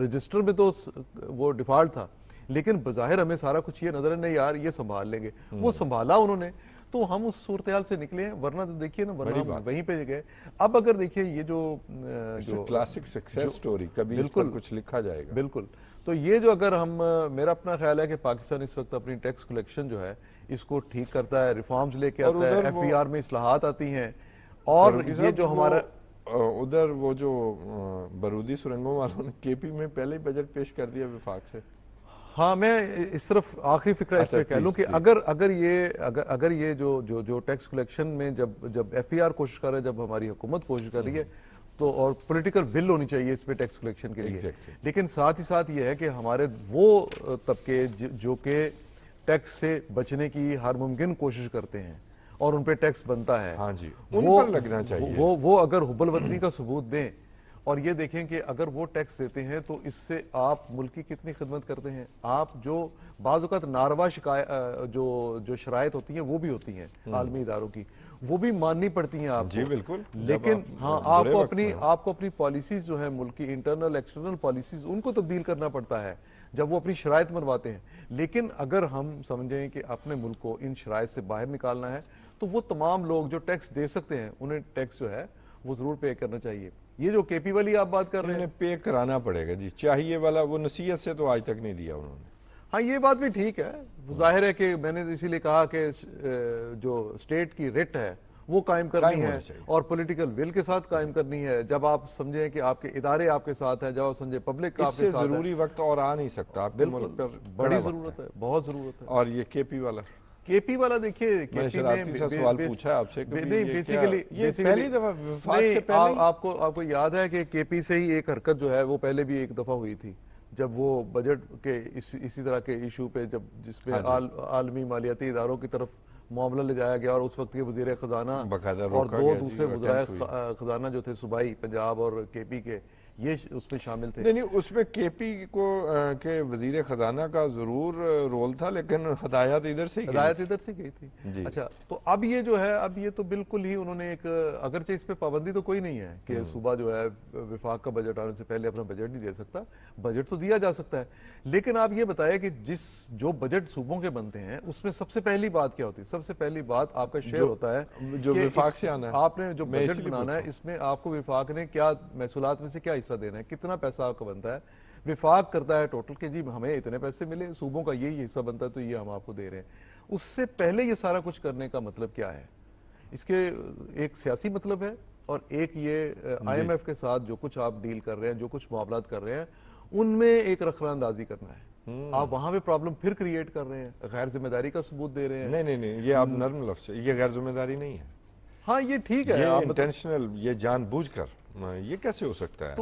رجسٹر میں تو وہ ڈیفالٹ تھا, لیکن بظاہر ہمیں سارا کچھ یہ نظر نہیں یار یہ سنبھال لیں گے, وہ سنبھالا انہوں نے, تو ہم اس صورتحال سے نکلے ہیں. ورنہ تو دیکھیے نا, ورنہ ہم وہیں پہ گئے. اب اگر دیکھیے یہ جو کلاسک سکسیس سٹوری, کبھی اس پر کچھ لکھا جائے گا. بالکل. تو یہ جو اگر ہم, میرا اپنا خیال ہے کہ پاکستان اس وقت اپنی ٹیکس کلیکشن جو ہے اس کو ٹھیک کرتا ہے, ریفارمز لے کے آتا ہے, ایف بی آر میں اصلاحات آتی ہیں, اور یہ جو ہمارا ادھر وہ جو بارودی سرنگوں والوں نے کے پی میں پہلے ہی بجٹ پیش کر دیا وفاق سے. ہاں میں اس طرف آخری فکرہ اس پہ کہہ لوں کہ اگر یہ جو ٹیکس کلیکشن میں جب ایف بی آر کوشش کر رہا ہے, جب ہماری حکومت کوشش کر رہی ہے, تو اور پولیٹیکل ول ہونی چاہیے اس پہ ٹیکس کلیکشن کے لیے. لیکن ساتھ ہی ساتھ یہ ہے کہ ہمارے وہ طبقے جو کہ ٹیکس سے بچنے کی ہر ممکن کوشش کرتے ہیں اور ان پہ ٹیکس بنتا ہے, ہاں جی, ان پر لگنا چاہیے. وہ اگر حب الوطنی کا ثبوت دیں اور یہ دیکھیں کہ اگر وہ ٹیکس دیتے ہیں تو اس سے آپ ملک کی کتنی خدمت کرتے ہیں. آپ جو بعض اوقات ناروا جو شرائط ہوتی ہیں وہ بھی ہوتی ہیں عالمی اداروں کی, وہ بھی ماننی پڑتی ہیں آپ کو. جی بالکل. لیکن ہاں آپ کو اپنی پالیسیز جو ہیں ملک کی انٹرنل ایکسٹرنل پالیسیز, ان کو تبدیل کرنا پڑتا ہے جب وہ اپنی شرائط منواتے ہیں. لیکن اگر ہم سمجھیں کہ اپنے ملک کو ان شرائط سے باہر نکالنا ہے تو وہ تمام لوگ جو ٹیکس دے سکتے ہیں انہیں ٹیکس جو ہے وہ ضرور پے کرنا چاہیے. یہ جو کے پی والی آپ بات کر رہے ہیں, انہیں پے کرانا پڑے گا. جی چاہیے والا وہ نصیحت سے تو آج تک نہیں دیا انہوں نے. ہاں یہ بات بھی ٹھیک ہے, ظاہر ہے کہ میں نے اسی لیے کہا کہ جو اسٹیٹ کی ریٹ ہے وہ قائم کرنی قائم ہے ہونا چاہیے۔ اور پولیٹیکل ول کے ساتھ قائم کرنی ہے، جب آپ سمجھیں کہ آپ کے ادارے آپ کے ساتھ ہیں، جب آپ سمجھیں پبلک آپ اس کے سے ساتھ ہے، ضروری وقت اور آ نہیں سکتا آپ کے ملک بالکل پر، بڑی وقت ضرورت ہے، بہت ضرورت ہے۔ اور یہ کے پی والا کے پی والا دیکھیے، میں کے پی شرارتی سا سوال پوچھا ہے آپ سے، نہیں بیسیکلی یہ پہلی دفعہ وفاق سے پہلے آپ کو یاد ہے کہ کے پی سے ہی ایک حرکت جو ہے وہ پہلے بھی ایک دفعہ ہوئی تھی، جب وہ بجٹ کے اسی طرح کے ایشو پہ جس پہ عالمی مالیاتی اداروں کی طرف معاملہ لے جایا گیا اور اس وقت کے وزیر خزانہ باقاعدہ اور روکا دو گیا جی، دوسرے وہ وزرائے attempt ہوئی۔ خزانہ جو تھے صوبائی پنجاب اور کے پی کے، یہ اس میں شامل تھے۔ نہیں اس میں کے پی کو کے وزیر خزانہ کا ضرور رول تھا، لیکن ہدایت ادھر سے ہی گئی ہدایت ادھر سے گئی تھی۔ جی۔ اچھا، تو اب یہ جو ہے، اب یہ تو بالکل ہی انہوں نے ایک، اگرچہ اس پہ پابندی تو کوئی نہیں ہے کہ صوبہ جو ہے وفاق کا بجٹ آنے سے پہلے اپنا بجٹ نہیں دے سکتا، بجٹ تو دیا جا سکتا ہے، لیکن آپ یہ بتائیں کہ جو بجٹ صوبوں کے بنتے ہیں اس میں سب سے پہلی بات کیا ہوتی ہے؟ سب سے پہلی بات آپ کا شیئر ہوتا ہے جو کہ وفاق سے آنا ہے، آپ نے جو میں بجٹ اسی لیے بنانا ہے اس میں آپ کو وفاق نے کیا محصولات میں سے کیا حصہ دینا ہے، کتنا پیسہ آپ کا بنتا ہے، وفاق کرتا ہے ٹوٹل کہ جی ہمیں اتنے پیسے ملے، صوبوں کا یہی حصہ بنتا ہے تو یہ ہم آپ کو دے رہے ہیں۔ اس سے پہلے یہ سارا کچھ کرنے کا مطلب کیا ہے؟ اس کے ایک سیاسی مطلب ہے اور ایک یہ آئی ایم ایف کے ساتھ جو کچھ آپ ڈیل کر رہے ہیں، جو کچھ معاملات کر رہے ہیں، ان میں ایک رخنہ اندازی کرنا ہے۔ آپ وہاں پہ پرابلم پھر کریٹ کر رہے ہیں، غیر ذمہ داری کا ثبوت دے رہے ہیں۔ نہیں یہ آپ نرم لفظ ہے، یہ غیر ذمہ داری نہیں ہے، ہاں یہ ٹھیک ہے، یہ آپ انٹینشنل، یہ جان بوجھ کر، یہ کیسے ہو سکتا ہے؟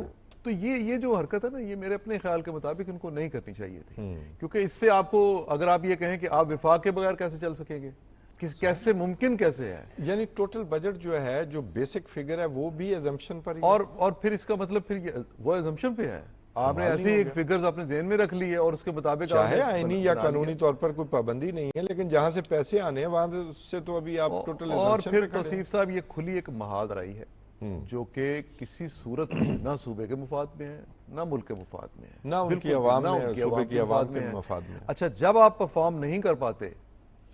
تو یہ جو حرکت ہے نا، یہ میرے اپنے خیال کے مطابق ان کو نہیں کرنی چاہیے تھی، کیونکہ اس سے آپ کو، اگر آپ یہ کہیں کہ آپ وفاق کے بغیر کیسے چل سکیں گے، کیسے ممکن کیسے ہے؟ یعنی ٹوٹل بجٹ جو ہے، جو بیسک فگر ہے، وہ بھی ایزمپشن پر ہی اور پھر اس کا مطلب پھر وہ ایزمپشن پہ ہے، آپ نے ایسی ایک فگرز اپنے ذہن میں رکھ لی ہے اور اس کے مطابق چاہے آئینی یا قانونی طور پر کوئی پابندی نہیں ہے، لیکن جہاں سے پیسے آنے ہیں وہاں سے تو ابھی آپ ٹوٹل اور ایزمپشن پھر پہ کھڑے ہیں۔ توصیف صاحب یہ کھلی ایک محاذ رائی ہے جو کہ کسی صورت میں نہ صوبے کے مفاد میں ہے، نہ ملک کے مفاد میں ہے، نہ ان کی عوام میں، صوبے کی عوام کے ہے۔ مفاد میں۔ اچھا، جب آپ پرفارم نہیں کر پاتے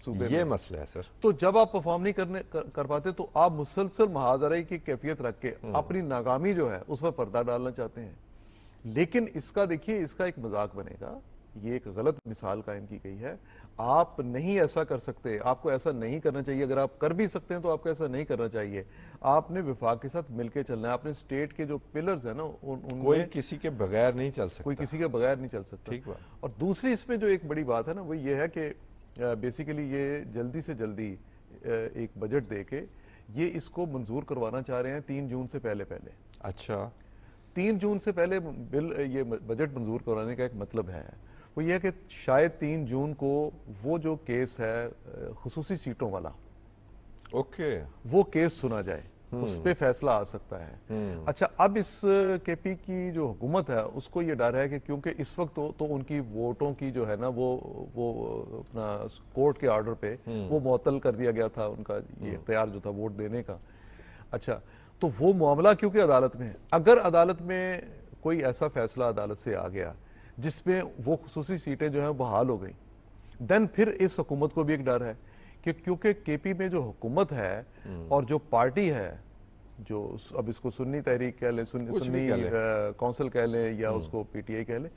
صوبے میں، یہ مسئلہ ہے سر۔ تو جب آپ پرفارم نہیں کر پاتے تو آپ مسلسل محاذ رائی کی کیفیت رکھ کے اپنی ناکامی جو ہے اس پر پردہ ڈالنا چاہتے ہیں، لیکن اس کا دیکھیے، اس کا ایک مذاق بنے گا، یہ ایک غلط مثال قائم کی گئی ہے۔ آپ نہیں ایسا کر سکتے، آپ کو ایسا نہیں کرنا چاہیے، اگر آپ کر بھی سکتے ہیں تو آپ کو ایسا نہیں کرنا چاہیے۔ آپ نے وفاق کے ساتھ مل کے چلنا ہے، آپ نے اسٹیٹ کے جو پلرز ہیں نا ان کوئی میں کسی کے بغیر نہیں چل سکتا۔ کوئی کسی کے بغیر نہیں چل سکتا۔ ٹھیک بات۔ اور دوسری اس میں جو ایک بڑی بات ہے نا، وہ یہ ہے کہ بیسیکلی یہ جلدی سے جلدی ایک بجٹ دے کے یہ اس کو منظور کروانا چاہ رہے ہیں 3 جون سے پہلے۔ اچھا، 3 جون سے پہلے یہ بجٹ منظور کرانے کا ایک مطلب ہے، وہ یہ ہے کہ شاید 3 جون کو وہ جو کیس ہے خصوصی سیٹوں والا، اوکے، وہ کیس سنا جائے، اس پہ فیصلہ آ سکتا ہے۔ اچھا، اب اس کے پی کی جو حکومت ہے اس کو یہ ڈر ہے کہ کیونکہ اس وقت تو ان کی ووٹوں کی جو ہے نا وہ اپنا کورٹ کے آرڈر پہ وہ معطل کر دیا گیا تھا، ان کا یہ اختیار جو تھا ووٹ دینے کا۔ اچھا، تو وہ معاملہ کیونکہ عدالت میں ہے، اگر عدالت میں کوئی ایسا فیصلہ عدالت سے آ گیا جس میں وہ خصوصی سیٹیں جو ہیں بحال ہو گئیں، دین پھر اس حکومت کو بھی ایک ڈر ہے کہ کیونکہ کے پی میں جو حکومت ہے اور جو پارٹی ہے، جو اب اس کو سنی تحریک کہہ لیں، سنی کونسل کہہ لیں، یا اس کو پی ٹی آئی کہہ لیں،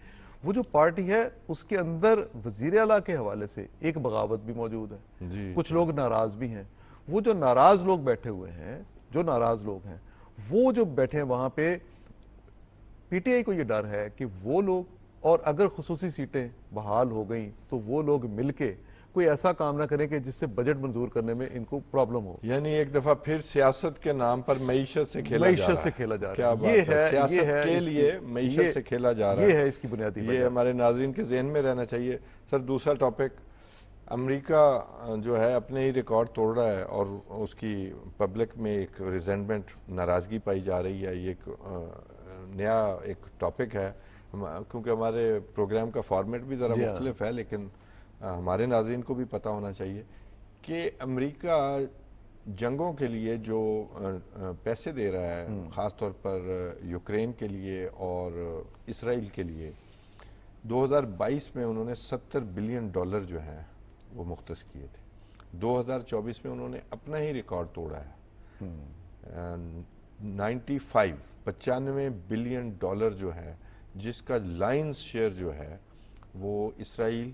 وہ جو پارٹی ہے اس کے اندر وزیر اعلیٰ کے حوالے سے ایک بغاوت بھی موجود ہے، کچھ لوگ ناراض بھی ہیں۔ وہ جو ناراض لوگ بیٹھے ہوئے ہیں، جو ناراض لوگ ہیں، وہ جو بیٹھے ہیں وہاں پہ، پی ٹی آئی کو یہ ڈر ہے کہ وہ لوگ، اور اگر خصوصی سیٹیں بحال ہو گئیں تو وہ لوگ مل کے کوئی ایسا کام نہ کریں کہ جس سے بجٹ منظور کرنے میں ان کو پرابلم ہو۔ یعنی ایک دفعہ پھر سیاست کے نام پر معیشت سے کھیلا جا رہا ہے۔ کیا بات ہے، سیاست کے لیے معیشت سے کھیلا جا رہا ہے۔ یہ ہے اس کی بنیادی وجہ۔ یہ ہمارے ناظرین کے ذہن میں رہنا چاہیے۔ سر، دوسرا ٹاپک، امریکہ جو ہے اپنے ہی ریکارڈ توڑ رہا ہے اور اس کی پبلک میں ایک ریزنٹمنٹ، ناراضگی پائی جا رہی ہے۔ یہ ایک نیا ایک ٹاپک ہے، کیونکہ ہمارے پروگرام کا فارمیٹ بھی ذرا مختلف ہے، لیکن ہمارے ناظرین کو بھی پتہ ہونا چاہیے کہ امریکہ جنگوں کے لیے جو پیسے دے رہا ہے، خاص طور پر یوکرین کے لیے اور اسرائیل کے لیے، 2022 میں انہوں نے $70 بلین جو ہیں وہ مختص کیے تھے۔ 2024 میں انہوں نے اپنا ہی ریکارڈ توڑا ہے، 95 بلین ڈالر جو ہے، جس کا لائنز شیئر جو ہے وہ اسرائیل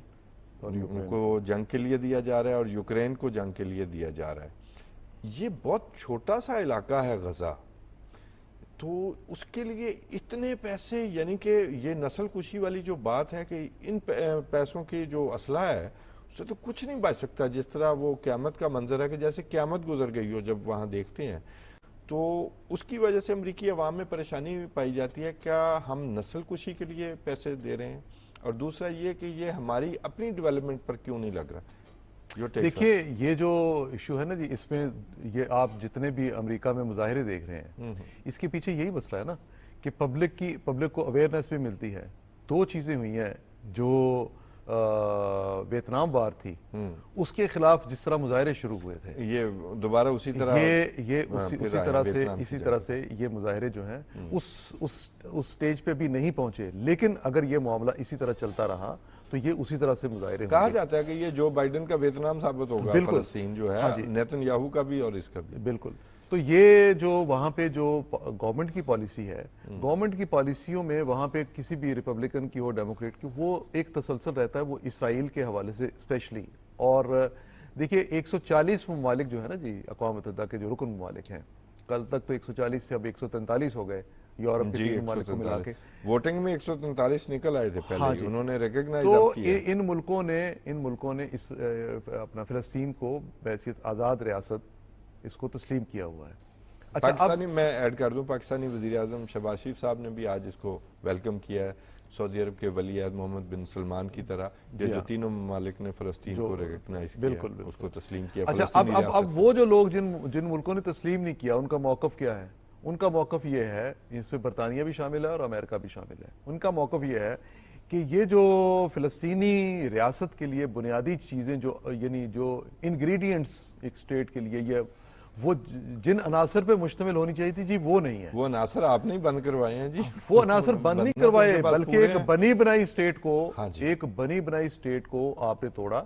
کو جنگ کے لیے دیا جا رہا ہے اور یوکرین کو جنگ کے لیے دیا جا رہا ہے۔ یہ بہت چھوٹا سا علاقہ ہے غزہ، تو اس کے لیے اتنے پیسے، یعنی کہ یہ نسل کشی والی جو بات ہے کہ ان پیسوں کی جو اسلحہ ہے اس سے تو کچھ نہیں بچ سکتا، جس طرح وہ قیامت کا منظر ہے کہ جیسے قیامت گزر گئی ہو جب وہاں دیکھتے ہیں، تو اس کی وجہ سے امریکی عوام میں پریشانی پائی جاتی ہے، کیا ہم نسل کشی کے لیے پیسے دے رہے ہیں؟ اور دوسرا یہ کہ یہ ہماری اپنی ڈیولپمنٹ پر کیوں نہیں لگ رہا؟ دیکھیے یہ جو ایشو ہے نا جی، اس میں یہ آپ جتنے بھی امریکہ میں مظاہرے دیکھ رہے ہیں، اس کے پیچھے یہی مسئلہ ہے نا کہ پبلک کو اویئرنیس بھی ملتی ہے۔ دو چیزیں ہوئی ہیں، جو ویتنام وار تھی اس کے خلاف جس طرح مظاہرے شروع ہوئے تھے، یہ دوبارہ اسی طرح اسی طرح سے یہ مظاہرے جو ہیں اس سٹیج پہ بھی نہیں پہنچے، لیکن اگر یہ معاملہ اسی طرح چلتا رہا تو یہ اسی طرح سے مظاہرے کہا جاتا ہے کہ یہ جو بائیڈن کا ویتنام ثابت ہوگا، فلسطین جو ہے نیتن یاہو کا بھی اور اس کا بھی۔ بالکل، تو یہ جو وہاں پہ جو گورنمنٹ کی پالیسی ہے، گورنمنٹ کی پالیسیوں میں وہاں پہ کسی بھی ریپبلکن کی ہو ڈیموکریٹ کی، وہ ایک تسلسل رہتا ہے، وہ اسرائیل کے حوالے سے اسپیشلی۔ اور دیکھیے 140 ممالک جو ہے نا جی اقوام متحدہ کے جو رکن ممالک ہیں، کل تک تو 140 سے اب 143 ہو گئے یورپ کے 3 ممالک کو ملا کے، ووٹنگ میں 143 نکل آئے تھے پہلے، انہوں نے ریکگنائز کیا۔ تو ان ملکوں نے اپنا فلسطین کو بحیثیت آزاد ریاست اس کو تسلیم کیا ہوا ہے۔ پاکستانی، میں ایڈ کر دوں، پاکستانی وزیراعظم شہباز شریف صاحب نے بھی آج اس کو ویلکم کیا ہے، سعودی عرب کے ولی عہد محمد بن سلمان کی طرح، جو تینوں ممالک نے فلسطین کو ریکگنائز کیا، اس کو تسلیم کیا۔ اچھا، اب وہ جو لوگ جن ملکوں نے تسلیم نہیں کیا، ان کا موقف کیا ہے؟ ان کا موقف یہ ہے، اس میں برطانیہ بھی شامل ہے اور امریکہ بھی شامل ہے، ان کا موقف یہ ہے کہ یہ جو فلسطینی ریاست کے لیے بنیادی چیزیں یعنی جو انگریڈینٹس ایک سٹیٹ کے لیے، یہ وہ جن عناصر پہ مشتمل ہونی چاہیے تھی جی، وہ نہیں ہے۔ وہ عناصر آپ نہیں بند کروائے ہیں جی، وہ عناصر بند نہیں کروائے، بلکہ ایک بنی بنائی سٹیٹ کو آپ نے توڑا،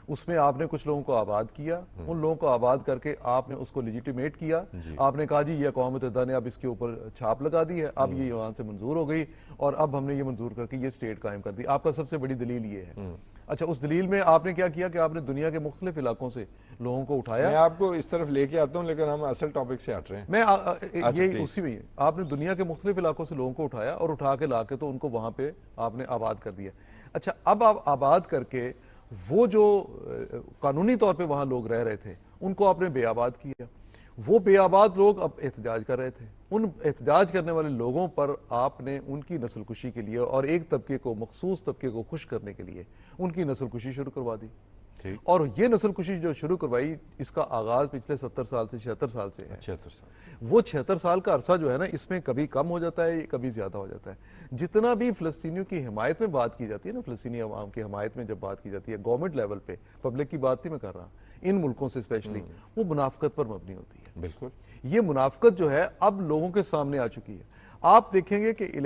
اس میں آپ نے کچھ لوگوں کو آباد کیا، ان لوگوں کو آباد کر کے آپ نے اس کو لیجیٹیمیٹ کیا، آپ نے کہا جی یہ اقوام متحدہ نے اب اس کے اوپر چھاپ لگا دی ہے، اب یہ وہاں سے منظور ہو گئی اور اب ہم نے یہ منظور کر کے یہ سٹیٹ قائم کر دی۔ آپ کا سب سے بڑی دلیل یہ ہے۔ اچھا، اس دلیل میں آپ نے کیا کیا کہ آپ نے دنیا کے مختلف علاقوں سے لوگوں کو اٹھایا۔ میں آپ کو اس طرف لے کے آتا ہوں، لیکن ہم اصل ٹاپک سے ہٹ رہے ہیں۔ میں یہی اسی میں آپ نے دنیا کے مختلف علاقوں سے لوگوں کو اٹھایا اور اٹھا کے لا کے تو ان کو وہاں پہ آپ نے آباد کر دیا۔ اچھا، اب آپ آباد کر کے وہ جو قانونی طور پہ وہاں لوگ رہ رہے تھے ان کو آپ نے بے آباد کیا۔ وہ بے آباد لوگ اب احتجاج کر رہے تھے، ان احتجاج کرنے والے لوگوں پر آپ نے ان کی نسل کشی کے لیے اور ایک طبقے کو، مخصوص طبقے کو خوش کرنے کے لیے ان کی نسل کشی شروع کروا دی۔ اور یہ نسل کشی جو شروع کروائی، اس کا آغاز پچھلے 70 سال سے 76 سال سے ہے۔ 76 سال، وہ 76 سال کا عرصہ جو ہے نا، اس میں کبھی کم ہو جاتا ہے، کبھی زیادہ ہو جاتا ہے۔ جتنا بھی فلسطینیوں کی حمایت میں بات کی جاتی ہے نا، فلسطینی عوام کی حمایت میں جب بات کی جاتی ہے گورنمنٹ لیول پہ، پبلک کی بات نہیں میں کر رہا، ان ملکوں سے اسپیشلی، وہ منافقت پر مبنی ہوتی ہے۔ بالکل، یہ منافقت جو ہے اب لوگوں کے سامنے آ چکی ہے۔ آپ دیکھیں گے کہ اس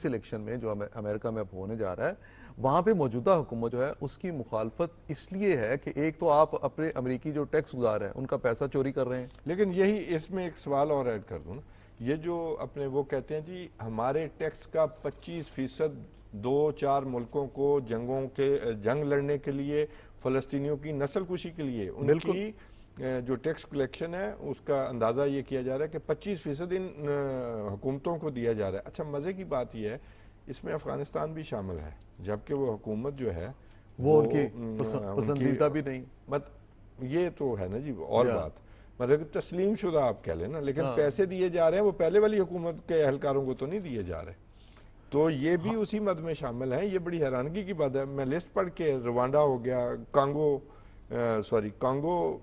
الیکشن میں جو امریکہ میں اب ہونے جا رہا ہے، وہاں پہ موجودہ حکومت جو ہے اس کی مخالفت اس لیے ہے کہ ایک تو آپ اپنے امریکی جو ٹیکس گزار ہیں ان کا پیسہ چوری کر رہے ہیں۔ لیکن یہی اس میں ایک سوال اور ایڈ کر دوں نا، یہ جو اپنے وہ کہتے ہیں جی ہمارے ٹیکس کا 25% 2-4 ملکوں کو جنگ لڑنے کے لیے، فلسطینیوں کی نسل کشی کے لیے ان کی جو ٹیکس کلیکشن ہے اس کا اندازہ یہ کیا جا رہا ہے کہ 25% ان حکومتوں کو دیا جا رہا ہے۔ اچھا، مزے کی بات یہ ہے اس میں افغانستان بھی شامل ہے، جبکہ وہ حکومت جو ہے وہ ان کی پسندیدہ بھی نہیں۔ یہ تو ہے نا جی اور بات، مطلب تسلیم شدہ آپ کہہ لیں نا، لیکن پیسے دیے جا رہے ہیں وہ پہلے والی حکومت کے اہلکاروں کو تو نہیں دیے جا رہے، تو یہ بھی اسی مد میں شامل ہیں۔ یہ بڑی حیرانگی کی بات ہے۔ میں لسٹ پڑھ کے، روانڈا ہو گیا، کانگو،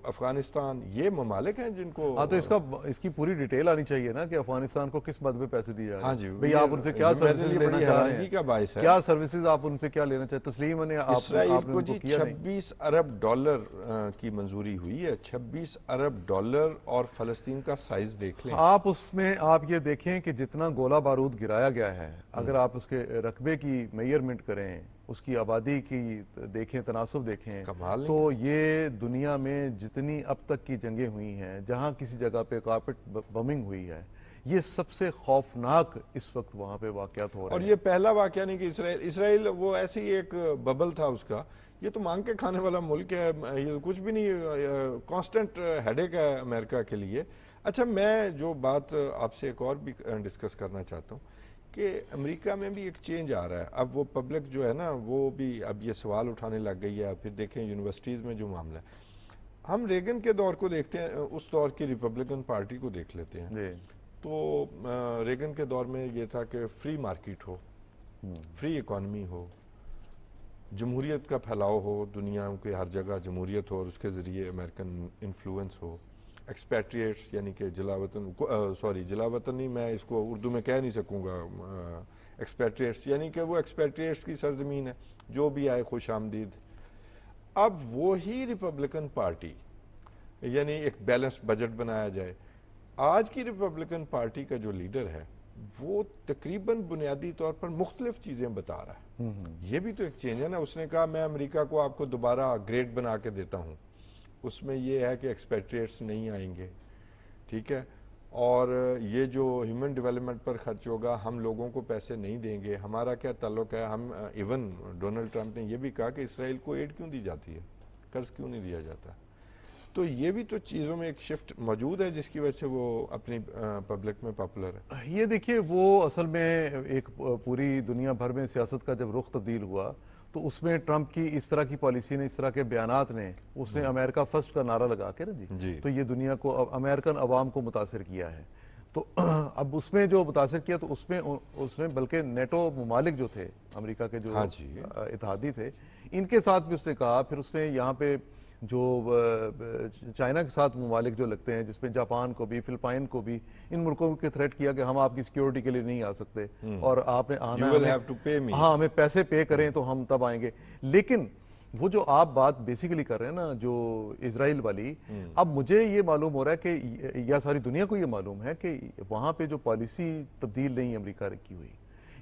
افغانستان، یہ ممالک ہیں جن کو، ہاں، تو اس کی پوری ڈیٹیل آنی چاہیے نا کہ افغانستان کو کس مد میں پیسے دیے جا رہے ہیں۔ ہاں جی، بھئی آپ ان سے کیا سروسز لینا چاہ رہے ہیں، کا باعث ہے کیا سروسز آپ ان سے کیا لینا چاہتے ہیں؟ تسلیم نے اسرائیل کو جی $26 ارب کی منظوری ہوئی ہے، $26 ارب، اور فلسطین کا سائز دیکھ لیں آپ۔ اس میں آپ یہ دیکھیں کہ جتنا گولہ بارود گرایا گیا ہے، اگر آپ اس کے رقبے کی میئرمنٹ کریں، اس کی آبادی کی دیکھیں، تناسب دیکھیں، تو یہ دنیا میں جتنی اب تک کی جنگیں ہوئی ہیں، جہاں کسی جگہ پہ کارپٹ بمنگ ہوئی ہے، یہ سب سے خوفناک اس وقت وہاں پہ واقعات ہو رہے ہیں۔ اور یہ پہلا واقعہ نہیں کہ اسرائیل وہ ایسی ایک ببل تھا اس کا یہ تو مانگ کے کھانے والا ملک ہے, یہ تو کچھ بھی نہیں, کانسٹنٹ ہیڈیک ہے امریکہ کے لیے. اچھا, میں جو بات آپ سے ایک اور بھی ڈسکس کرنا چاہتا ہوں کہ امریکہ میں بھی ایک چینج آ رہا ہے. اب وہ پبلک جو ہے نا وہ بھی اب یہ سوال اٹھانے لگ گئی ہے. پھر دیکھیں یونیورسٹیز میں جو معاملہ ہے, ہم ریگن کے دور کو دیکھتے ہیں, اس دور کی ریپبلکن پارٹی کو دیکھ لیتے ہیں. تو ریگن کے دور میں یہ تھا کہ فری مارکیٹ ہو, فری اکانومی ہو, جمہوریت کا پھیلاؤ ہو, دنیا کے ہر جگہ جمہوریت ہو اور اس کے ذریعے امریکن انفلوئنس ہو. ایکسپیٹریٹس یعنی کہ جلا وطن, جلا وطن نہیں, میں اس کو اردو میں کہہ نہیں سکوں گا, ایکسپیٹریٹس یعنی کہ وہ ایکسپیٹریٹس کی سرزمین ہے, جو بھی آئے خوش آمدید. اب وہی ریپبلکن پارٹی, یعنی ایک بیلنس بجٹ بنایا جائے. آج کی ریپبلکن پارٹی کا جو لیڈر ہے وہ تقریباً بنیادی طور پر مختلف چیزیں بتا رہا ہے. یہ بھی تو ایک چینج ہے نا. اس نے کہا میں امریکہ کو آپ کو دوبارہ گریٹ بنا کے دیتا ہوں. اس میں یہ ہے کہ ایکسپیٹریٹس نہیں آئیں گے, ٹھیک ہے, اور یہ جو ہیومن ڈیولپمنٹ پر خرچ ہوگا ہم لوگوں کو پیسے نہیں دیں گے. ہمارا کیا تعلق ہے, ہم ایون ڈونلڈ ٹرمپ نے یہ بھی کہا کہ اسرائیل کو ایڈ کیوں دی جاتی ہے, قرض کیوں نہیں دیا جاتا. تو یہ بھی تو چیزوں میں ایک شفٹ موجود ہے جس کی وجہ سے وہ اپنی پبلک میں پاپولر ہے. یہ دیکھیے, وہ اصل میں ایک پوری دنیا بھر میں سیاست کا جب رخ تبدیل ہوا تو اس میں ٹرمپ کی اس طرح کی پالیسی نے, اس طرح کے بیانات نے, اس نے امریکہ فرسٹ کا نعرہ لگا کے نا جی, تو یہ دنیا کو, امریکن عوام کو متاثر کیا ہے. تو اب اس میں جو متاثر کیا تو اس میں بلکہ نیٹو ممالک جو تھے, امریکہ کے جو اتحادی تھے, ان کے ساتھ بھی اس نے کہا. پھر اس نے یہاں پہ جو چائنا کے ساتھ ممالک جو لگتے ہیں, جس میں جاپان کو بھی, فلپائن کو بھی, ان ملکوں کے تھریٹ کیا کہ ہم آپ کی سیکیورٹی کے لیے نہیں آ سکتے اور آپ نے آنا ہے, ہاں ہمیں پیسے پے کریں تو ہم تب آئیں گے. لیکن وہ جو آپ بات بیسیکلی کر رہے ہیں نا, جو اسرائیل والی, اب مجھے یہ معلوم ہو رہا ہے کہ, یا ساری دنیا کو یہ معلوم ہے کہ وہاں پہ جو پالیسی تبدیل نہیں امریکہ کی ہوئی,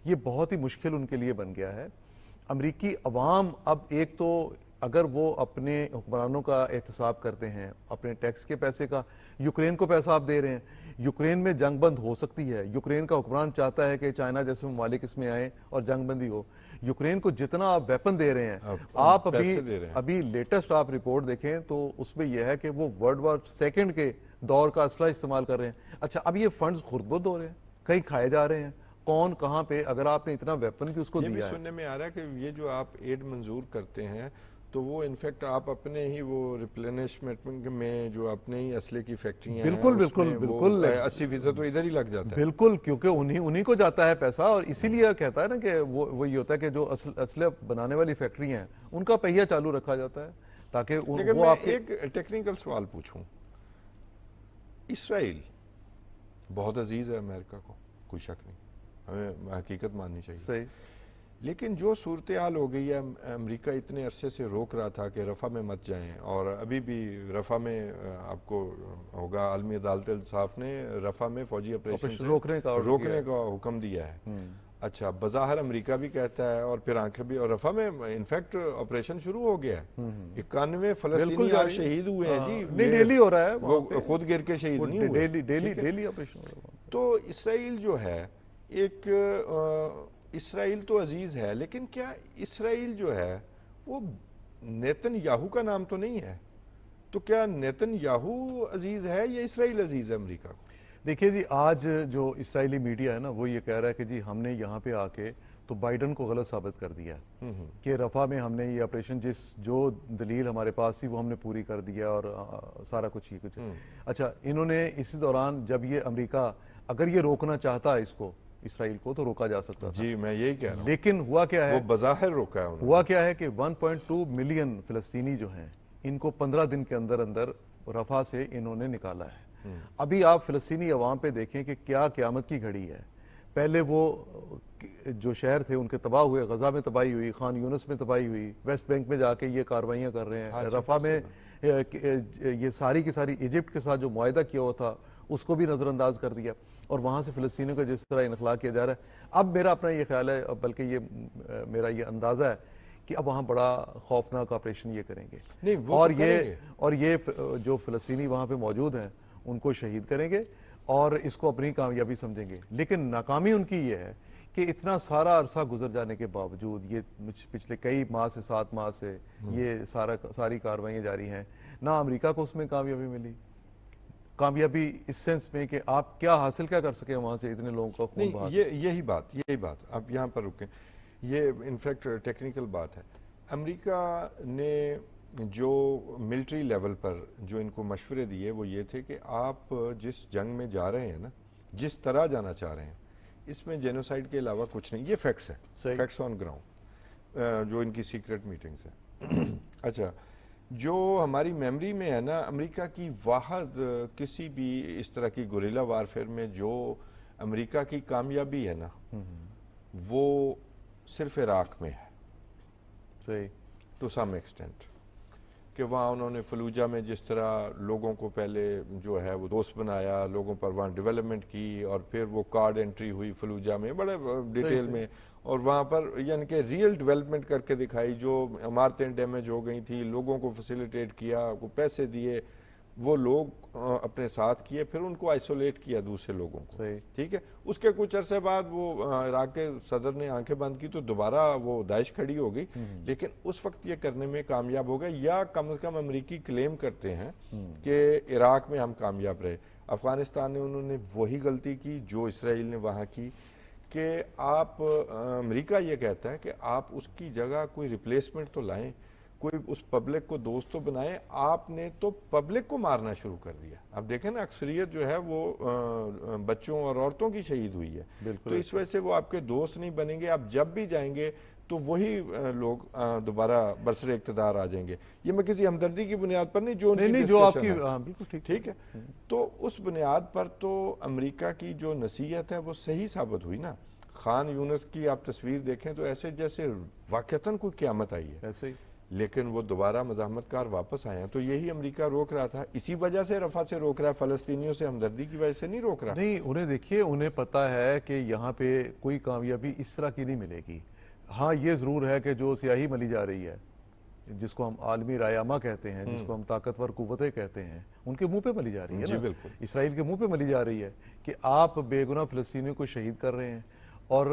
یہ بہت ہی مشکل ان کے لیے بن گیا ہے. امریکی عوام اب ایک تو اگر وہ اپنے حکمرانوں کا احتساب کرتے ہیں, اپنے ٹیکس کے پیسے کا, یوکرین کو پیسہ آپ دے رہے ہیں, یوکرین میں جنگ بند ہو سکتی ہے. یوکرین کا حکمران چاہتا ہے کہ چائنا جیسے ممالک اس میں آئیں اور جنگ بندی ہو. یوکرین کو جتنا آپ ویپن دے رہے ہیں, آپ ابھی لیٹسٹ آپ رپورٹ دیکھیں تو اس میں یہ ہے کہ وہ ورلڈ وار سیکنڈ کے دور کا اسلحہ استعمال کر رہے ہیں. اچھا, اب یہ فنڈز خرد برد ہو رہے ہیں, کہیں کھائے جا رہے ہیں, کون کہاں پہ, اگر آپ نے اتنا ویپن بھی اس کو دیا ہے. یہ بھی سننے میں آ رہا ہے کہ یہ جو آپ ایڈ منظور کرتے ہیں تو وہ انفیکٹ آپ اپنے ہی وہ ریپلینشمنٹ میں جو اپنے ہی اسلحے کی فیکٹریاں ہیں, بالکل 80% تو ادھر ہی لگ جاتا ہے. بالکل, کیونکہ انہی کو جاتا ہے پیسہ, اور اسی لیے کہتا ہے نا کہ وہ یہ ہوتا ہے کہ جو اسلحہ بنانے والی فیکٹری ہیں ان کا پہیہ چالو رکھا جاتا ہے تاکہ لیکن میں ایک ٹیکنیکل سوال پوچھوں. اسرائیل بہت عزیز ہے امریکہ کو, کوئی شک نہیں, ہمیں حقیقت ماننی چاہیے. صحیح. لیکن جو صورتحال ہو گئی ہے, امریکہ اتنے عرصے سے روک رہا تھا کہ رفح میں مت جائیں, اور ابھی بھی رفح میں آپ کو ہوگا عالمی عدالت انصاف نے رفح میں فوجی آپریشن روکنے کا حکم دیا ہے. اچھا, بظاہر امریکہ بھی کہتا ہے اور پھر آنکھیں بھی, اور رفح میں انفیکٹ آپریشن شروع ہو گیا ہے. 91 فلسطینی آج شہید ہوئے ہیں جی. نہیں, ڈیلی ہو رہا ہے, وہ خود گر کے شہید نہیں ہوئے, ڈیلی آپریشن ہو رہا ہے. تو اسرائیل جو ہے, ایک اسرائیل تو عزیز ہے, لیکن کیا اسرائیل جو ہے وہ نیتن یاہو کا نام تو نہیں ہے, تو کیا نیتن یاہو عزیز ہے یا اسرائیل عزیز ہے امریکہ کو؟ دیکھیے جی, آج جو اسرائیلی میڈیا ہے نا وہ یہ کہہ رہا ہے کہ جی ہم نے یہاں پہ آ کے تو بائیڈن کو غلط ثابت کر دیا کہ رفح میں ہم نے یہ آپریشن جو دلیل ہمارے پاس تھی وہ ہم نے پوری کر دیا اور سارا کچھ ہی کچھ. اچھا, انہوں نے اسی دوران جب یہ امریکہ اگر یہ روکنا چاہتا ہے اس کو, اسرائیل کو, تو روکا جا سکتا تھا. جی میں یہی کہہ رہا ہوں. لیکن ہوا کیا ہے, وہ بظاہر روکا ہے. ہوا کیا ہے کہ 1.2 ملین فلسطینی جو ہیں ان کو 15 دن کے اندر اندر رفح سے انہوں نے نکالا ہے. ابھی آپ فلسطینی عوام پہ دیکھیں کہ کیا قیامت کی گھڑی ہے. پہلے وہ جو شہر تھے ان کے تباہ ہوئے, غزہ میں تباہی ہوئی, خان یونس میں تباہی ہوئی, ویسٹ بینک میں جا کے یہ کاروائیاں کر رہے ہیں, رفح میں یہ ساری کی ساری ایجپٹ کے ساتھ جو معاہدہ کیا ہوا تھا اس کو بھی نظر انداز کر دیا, اور وہاں سے فلسطینیوں کا جس طرح انخلا کیا جا رہا ہے. اب میرا اپنا یہ خیال ہے, بلکہ یہ میرا یہ اندازہ ہے کہ اب وہاں بڑا خوفناک آپریشن یہ کریں گے, اور یہ جو فلسطینی وہاں پہ موجود ہیں ان کو شہید کریں گے اور اس کو اپنی کامیابی سمجھیں گے. لیکن ناکامی ان کی یہ ہے کہ اتنا سارا عرصہ گزر جانے کے باوجود یہ پچھلے کئی ماہ سے 7 ماہ سے یہ ساری کارروائیاں جاری ہیں، نہ امریکہ کو اس میں کامیابی ملی، کامیابی اس سینس میں کہ آپ کیا حاصل کیا کر سکیں وہاں سے اتنے لوگوں کا خون بہا کے؟ یہی بات اب یہاں پر رکیں، یہ انفیکٹ ٹیکنیکل بات ہے۔ امریکہ نے جو ملٹری لیول پر جو ان کو مشورے دیے وہ یہ تھے کہ آپ جس جنگ میں جا رہے ہیں نا، جس طرح جانا چاہ رہے ہیں، اس میں جینوسائیڈ کے علاوہ کچھ نہیں، یہ فیکٹس ہیں، فیکٹس آن گراؤنڈ، جو ان کی سیکرٹ میٹنگز ہیں۔ اچھا، جو ہماری میموری میں ہے نا، امریکہ کی واحد کسی بھی اس طرح کی گوریلا وارفیئر میں جو امریکہ کی کامیابی ہے نا، وہ صرف عراق میں ہے، صحیح، ٹو سم ایکسٹینٹ، کہ وہاں انہوں نے فلوجہ میں جس طرح لوگوں کو پہلے جو ہے وہ دوست بنایا، لوگوں پر وہاں ڈیولپمنٹ کی، اور پھر وہ کارڈ انٹری ہوئی فلوجہ میں بڑے ڈیٹیل میں، اور وہاں پر یعنی کہ ریئل ڈیولپمنٹ کر کے دکھائی، جو عمارتیں ڈیمیج ہو گئی تھیں، لوگوں کو فیسیلیٹیٹ کیا، کو پیسے دیے، وہ لوگ اپنے ساتھ کیے، پھر ان کو آئسولیٹ کیا دوسرے لوگوں کو، ٹھیک ہے۔ اس کے کچھ عرصے بعد وہ عراق کے صدر نے آنکھیں بند کی تو دوبارہ وہ داعش کھڑی ہو گئی، لیکن اس وقت یہ کرنے میں کامیاب ہو گئے، یا کم از کم امریکی کلیم کرتے ہیں کہ عراق میں ہم کامیاب رہے۔ افغانستان نے انہوں نے وہی غلطی کی جو اسرائیل نے وہاں کی، کہ آپ امریکہ یہ کہتا ہے کہ آپ اس کی جگہ کوئی ریپلیسمنٹ تو لائیں، کوئی اس پبلک کو دوست تو بنائیں، آپ نے تو پبلک کو مارنا شروع کر دیا۔ اب دیکھیں نا، اکثریت جو ہے وہ بچوں اور عورتوں کی شہید ہوئی ہے، تو اس وجہ سے وہ آپ کے دوست نہیں بنیں گے۔ آپ جب بھی جائیں گے تو وہی لوگ دوبارہ برسر اقتدار آ جائیں گے۔ یہ میں کسی ہمدردی کی بنیاد پر نہیں، جو ان کی ڈسکشن ہے، بالکل ٹھیک ہے۔ تو اس بنیاد پر تو امریکہ کی جو نصیحت ہے وہ صحیح ثابت ہوئی نا۔ خان یونس کی آپ تصویر دیکھیں تو ایسے جیسے واقعتاً کوئی قیامت آئی ہے، ایسے ہی، لیکن وہ دوبارہ مزاحمت کار واپس آئے ہیں۔ تو یہی امریکہ روک رہا تھا، اسی وجہ سے رفح سے روک رہا ہے، فلسطینیوں سے ہمدردی کی وجہ سے نہیں روک رہا۔ نہیں، انہیں دیکھیے، انہیں پتا ہے کہ یہاں پہ کوئی کامیابی اس طرح کی نہیں ملے گی۔ ہاں، یہ ضرور ہے کہ جو سیاہی ملی جا رہی ہے، جس کو ہم عالمی رائے عامہ کہتے ہیں، جس کو ہم طاقتور قوتیں کہتے ہیں، ان کے منہ پہ ملی جا رہی ہے جی نا، بالکل، اسرائیل کے منہ پہ ملی جا رہی ہے کہ آپ بے گناہ فلسطینیوں کو شہید کر رہے ہیں۔ اور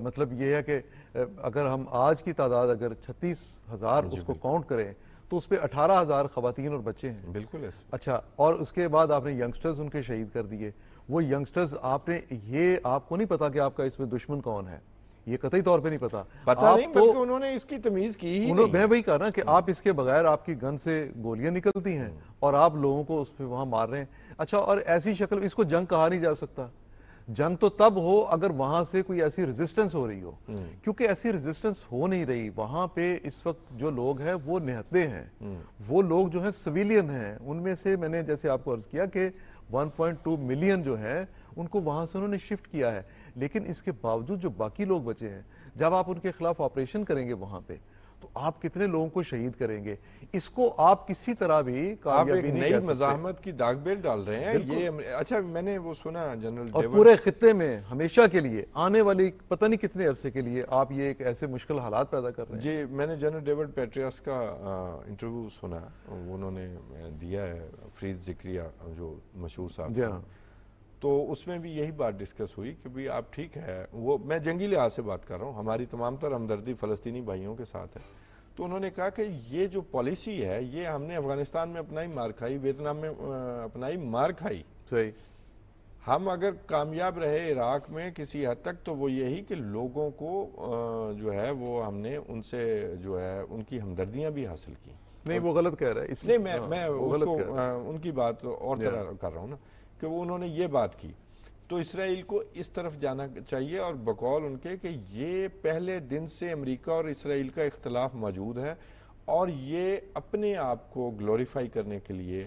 مطلب یہ ہے کہ اگر ہم آج کی تعداد اگر 36,000 اس کو کاؤنٹ کریں تو اس پہ 18,000 خواتین اور بچے ہیں۔ بالکل۔ اچھا، اور اس کے بعد آپ نے ینگسٹرز ان کے شہید کر دیے۔ وہ ینگسٹرز آپ نے، یہ آپ کو نہیں پتا کہ آپ کا اس میں دشمن کون ہے، یہ قطعی طور پہ نہیں پتا، پتہ نہیں، بلکہ انہوں نے اس کی تمیز کی ہی نہیں۔ میں وہی کہا نا کہ آپ اس کے بغیر آپ کی گن سے گولیاں نکلتی ہیں اور آپ لوگوں کو اس پہ وہاں مار رہے ہیں۔ اچھا، اور ایسی شکل، اس کو جنگ کہا نہیں جا سکتا۔ جنگ تو تب ہو اگر وہاں سے کوئی ایسی ریزسٹنس ہو رہی ہو، کیونکہ ایسی ریزسٹنس ہو نہیں رہی۔ وہاں پہ اس وقت جو لوگ ہیں وہ نہتے ہیں، وہ لوگ جو ہیں سویلین ہیں، ان میں سے میں نے جیسے آپ کو عرض کیا کہ 1.2 ملین جو ہیں ان کو وہاں سے انہوں نے شفٹ کیا ہے، لیکن اس کے باوجود جو باقی لوگ بچے ہیں، جب آپ ان کے خلاف آپریشن کریں گے وہاں پہ تو آپ کتنے لوگوں کو شہید کریں گے، اس کو آپ کسی طرح بھی کامیابی نہیں کہہ سکتے۔ نئی مزاحمت کی داغ بیل ڈال رہے ہیں یہ۔ اچھا، میں نے وہ سنا جنرل اور پورے خطے میں ہمیشہ کے لیے، آنے والی پتہ نہیں کتنے عرصے کے لیے آپ یہ ایک ایسے مشکل حالات پیدا کر رہے ہیں۔ جی، میں نے جنرل ڈیوڈ پیٹریاس کا انٹرویو سنا، انہوں نے دیا ہے، فرید ذکریہ جو مشہور صاحب، تو اس میں بھی یہی بات ڈسکس ہوئی کہ بھی آپ ٹھیک ہے، وہ میں جنگی لحاظ سے بات کر رہا ہوں، ہماری تمام تر ہمدردی فلسطینی بھائیوں کے ساتھ ہے۔ تو انہوں نے کہا کہ یہ جو پالیسی ہے یہ ہم نے افغانستان میں اپنائی مار کھائی، ویتنام میں اپنائی مار کھائی، صحیح۔ ہم اگر کامیاب رہے عراق میں کسی حد تک تو وہ یہی کہ لوگوں کو جو ہے وہ ہم نے ان سے جو ہے ان کی ہمدردیاں بھی حاصل کی۔ نہیں، وہ غلط کہہ رہا ہے، اس لیے میں اس کو ان کی بات اور طرح کر رہا ہوں نا، کہ وہ انہوں نے یہ بات کی تو اسرائیل کو اس طرف جانا چاہیے، اور بقول ان کے کہ یہ پہلے دن سے امریکہ اور اسرائیل کا اختلاف موجود ہے، اور یہ اپنے آپ کو گلوریفائی کرنے کے لیے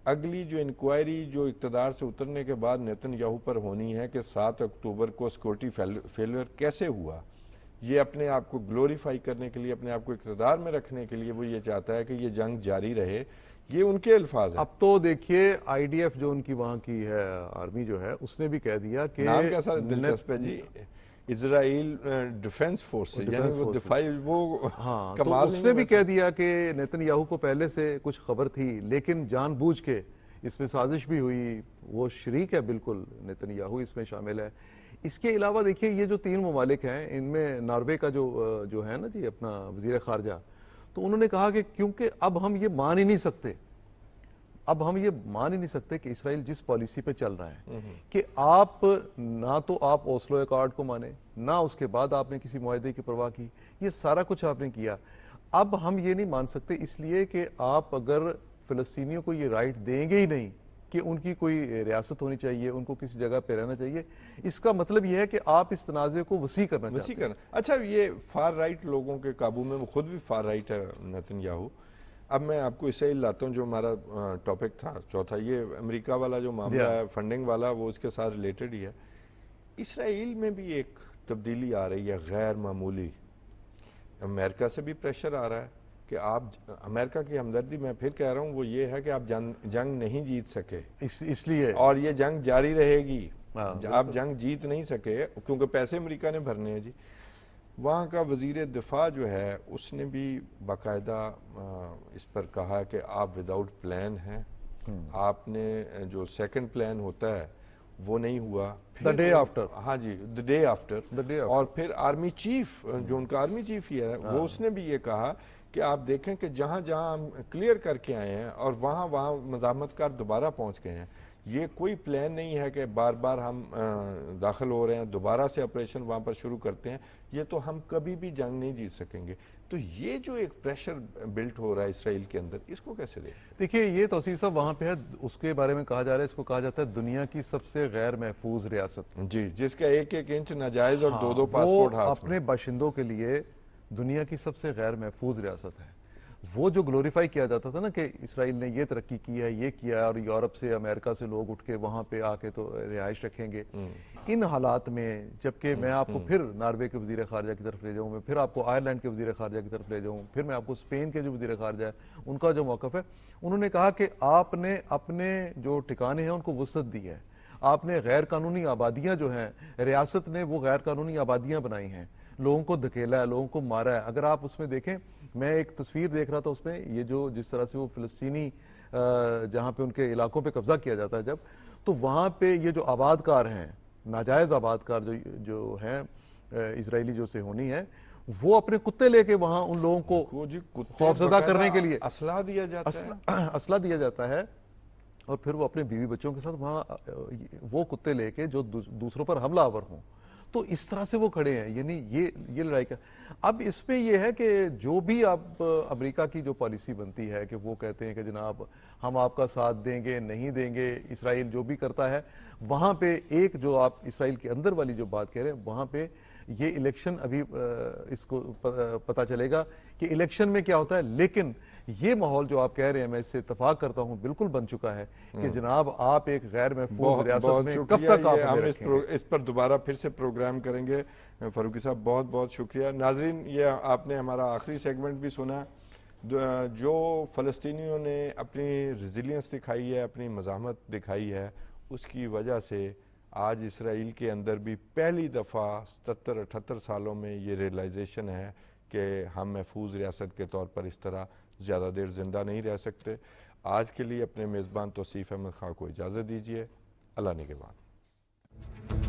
اگلی جو انکوائری جو اقتدار سے اترنے کے بعد نیتن یاہو پر ہونی ہے کہ 7 اکتوبر کو سیکورٹی فیلئر کیسے ہوا، یہ اپنے آپ کو گلوریفائی کرنے کے لیے، اپنے آپ کو اقتدار میں رکھنے کے لیے وہ یہ چاہتا ہے کہ یہ جنگ جاری رہے۔ یہ ان کے الفاظ ہیں۔ اب تو دیکھیے آئی ڈی ایف جو ان کی وہاں کی ہے آرمی جو ہے، اس نے بھی کہہ دیا کہ نام کیسا دلچسپ ہے جی، اسرائیل ڈیفنس فورس، یعنی وہ دفاعی، وہ ہاں، کمال تو اس نہیں نے ہے بھی ویسے۔ کہہ دیا کہ نیتن یاہو کو پہلے سے کچھ خبر تھی، لیکن جان بوجھ کے اس میں سازش بھی ہوئی، وہ شریک ہے، بالکل نیتن یاہو اس میں شامل ہے۔ اس کے علاوہ دیکھیے یہ جو 3 ممالک ہیں ان میں ناروے کا جو ہے نا جی اپنا وزیر خارجہ، تو انہوں نے کہا کہ کیونکہ اب ہم یہ مان ہی نہیں سکتے کہ اسرائیل جس پالیسی پہ چل رہا ہے کہ آپ نہ تو آپ اوسلو ایکارڈ کو مانے، نہ اس کے بعد آپ نے کسی معاہدے کی پرواہ کی، یہ سارا کچھ آپ نے کیا، اب ہم یہ نہیں مان سکتے اس لیے کہ آپ اگر فلسطینیوں کو یہ رائٹ دیں گے ہی نہیں کہ ان کی کوئی ریاست ہونی چاہیے، ان کو کسی جگہ پہ رہنا چاہیے، اس کا مطلب یہ ہے کہ آپ اس تنازع کو وسیع کرنا چاہتے ہیں۔ اچھا یہ فار رائٹ لوگوں کے قابو میں، وہ خود بھی فار رائٹ ہے نتن یاہو۔ اب میں آپ کو اسرائیل لاتا ہوں جو ہمارا ٹاپک تھا چوتھا، یہ امریکہ والا جو معاملہ ہے فنڈنگ والا، وہ اس کے ساتھ ریلیٹڈ ہی ہے۔ اسرائیل میں بھی ایک تبدیلی آ رہی ہے غیر معمولی، امریکہ سے بھی پریشر آ رہا ہے کہ آپ، امریکہ کی ہمدردی میں پھر کہہ رہا ہوں وہ یہ ہے کہ آپ جنگ نہیں جیت سکے، اس لیے اور یہ جنگ جاری رہے گی، آپ جنگ جیت نہیں سکے کیونکہ پیسے امریکہ نے بھرنے ہیں جی۔ وہاں کا وزیر دفاع جو ہے اس نے بھی باقاعدہ اس پر کہا کہ آپ وداؤٹ پلان ہیں، آپ نے جو سیکنڈ پلان ہوتا ہے وہ نہیں ہوا، The day after. ہاں جی the day after، اور پھر آرمی چیف جو ان کا آرمی چیف ہی ہے وہ اس نے بھی یہ کہا کہ آپ دیکھیں کہ جہاں جہاں ہم کلیئر کر کے آئے ہیں اور وہاں وہاں مزاحمت کار دوبارہ پہنچ گئے ہیں، یہ کوئی پلان نہیں ہے کہ بار بار ہم داخل ہو رہے ہیں دوبارہ سے آپریشن وہاں پر شروع کرتے ہیں، یہ تو ہم کبھی بھی جنگ نہیں جیت سکیں گے۔ تو یہ جو ایک پریشر بلٹ ہو رہا ہے اسرائیل کے اندر، اس کو کیسے لیں؟ دیکھیے یہ توصیف صاحب وہاں پہ ہے، اس کے بارے میں کہا جا رہا ہے، اس کو کہا جاتا ہے دنیا کی سب سے غیر محفوظ ریاست جی، جس کا 1-1 انچ ناجائز اور 2-2 پاسپورٹ ہاتھ میں، اپنے باشندوں کے لیے دنیا کی سب سے غیر محفوظ ریاست ہے۔ وہ جو گلوریفائی کیا جاتا تھا نا کہ اسرائیل نے یہ ترقی کی ہے، یہ کیا ہے، اور یورپ سے امریکہ سے لوگ اٹھ کے وہاں پہ آ کے تو رہائش رکھیں گے، ان حالات میں جبکہ میں آپ کو پھر ناروے کے وزیر خارجہ کی طرف لے جاؤں، میں پھر آپ کو آئرلینڈ کے وزیر خارجہ کی طرف لے جاؤں، پھر میں آپ کو اسپین کے جو وزیر خارجہ ہے ان کا جو موقف ہے، انہوں نے کہا کہ آپ نے اپنے جو ٹھکانے ہیں ان کو وسعت دی ہے، آپ نے غیر قانونی آبادیاں جو ہیں، ریاست نے وہ غیر قانونی آبادیاں بنائی ہیں، لوگوں کو دھکیلا ہے، لوگوں کو مارا ہے۔ اگر آپ اس میں دیکھیں، میں ایک تصویر دیکھ رہا تھا اس میں، یہ جو جس طرح سے وہ فلسطینی جہاں پہ ان کے علاقوں پہ قبضہ کیا جاتا ہے جب، تو وہاں پہ یہ جو آباد کار ہیں، ناجائز آباد کار جو ہیں اسرائیلی جو صہیونی ہیں، وہ اپنے کتے لے کے وہاں ان لوگوں کو خوفزدہ کرنے کے لیے اسلحہ دیا جاتا ہے، اسلحہ دیا جاتا ہے، اور پھر وہ اپنے بیوی بچوں کے ساتھ وہاں وہ کتے لے کے جو دوسروں پر حملہ آور ہوں، تو اس طرح سے وہ کھڑے ہیں، یعنی یہ لڑائی کا۔ اب اس میں یہ ہے کہ جو بھی اب امریکہ کی جو پالیسی بنتی ہے کہ وہ کہتے ہیں کہ جناب ہم آپ کا ساتھ دیں گے، نہیں دیں گے، اسرائیل جو بھی کرتا ہے، وہاں پہ ایک جو آپ اسرائیل کے اندر والی جو بات کہہ رہے ہیں، وہاں پہ یہ الیکشن ابھی اس کو پتہ چلے گا کہ الیکشن میں کیا ہوتا ہے، لیکن یہ ماحول جو آپ کہہ رہے ہیں میں اس سے اتفاق کرتا ہوں بالکل بن چکا ہے کہ جناب آپ ایک غیر محفوظ ریاست میں کب تک آپ ہمیں رکھیں گے۔ اس پر دوبارہ پھر سے پروگرام کریں گے۔ فاروقی صاحب بہت بہت شکریہ۔ ناظرین یہ آپ نے ہمارا آخری سیگمنٹ بھی سنا، جو فلسطینیوں نے اپنی ریزیلینس دکھائی ہے، اپنی مزاحمت دکھائی ہے، اس کی وجہ سے آج اسرائیل کے اندر بھی پہلی دفعہ 77-78 سالوں میں یہ ریئلائزیشن ہے کہ ہم محفوظ ریاست کے طور پر اس طرح زیادہ دیر زندہ نہیں رہ سکتے۔ آج کے لیے اپنے میزبان توصیف احمد خان کو اجازت دیجیے۔ اللہ نگہبان۔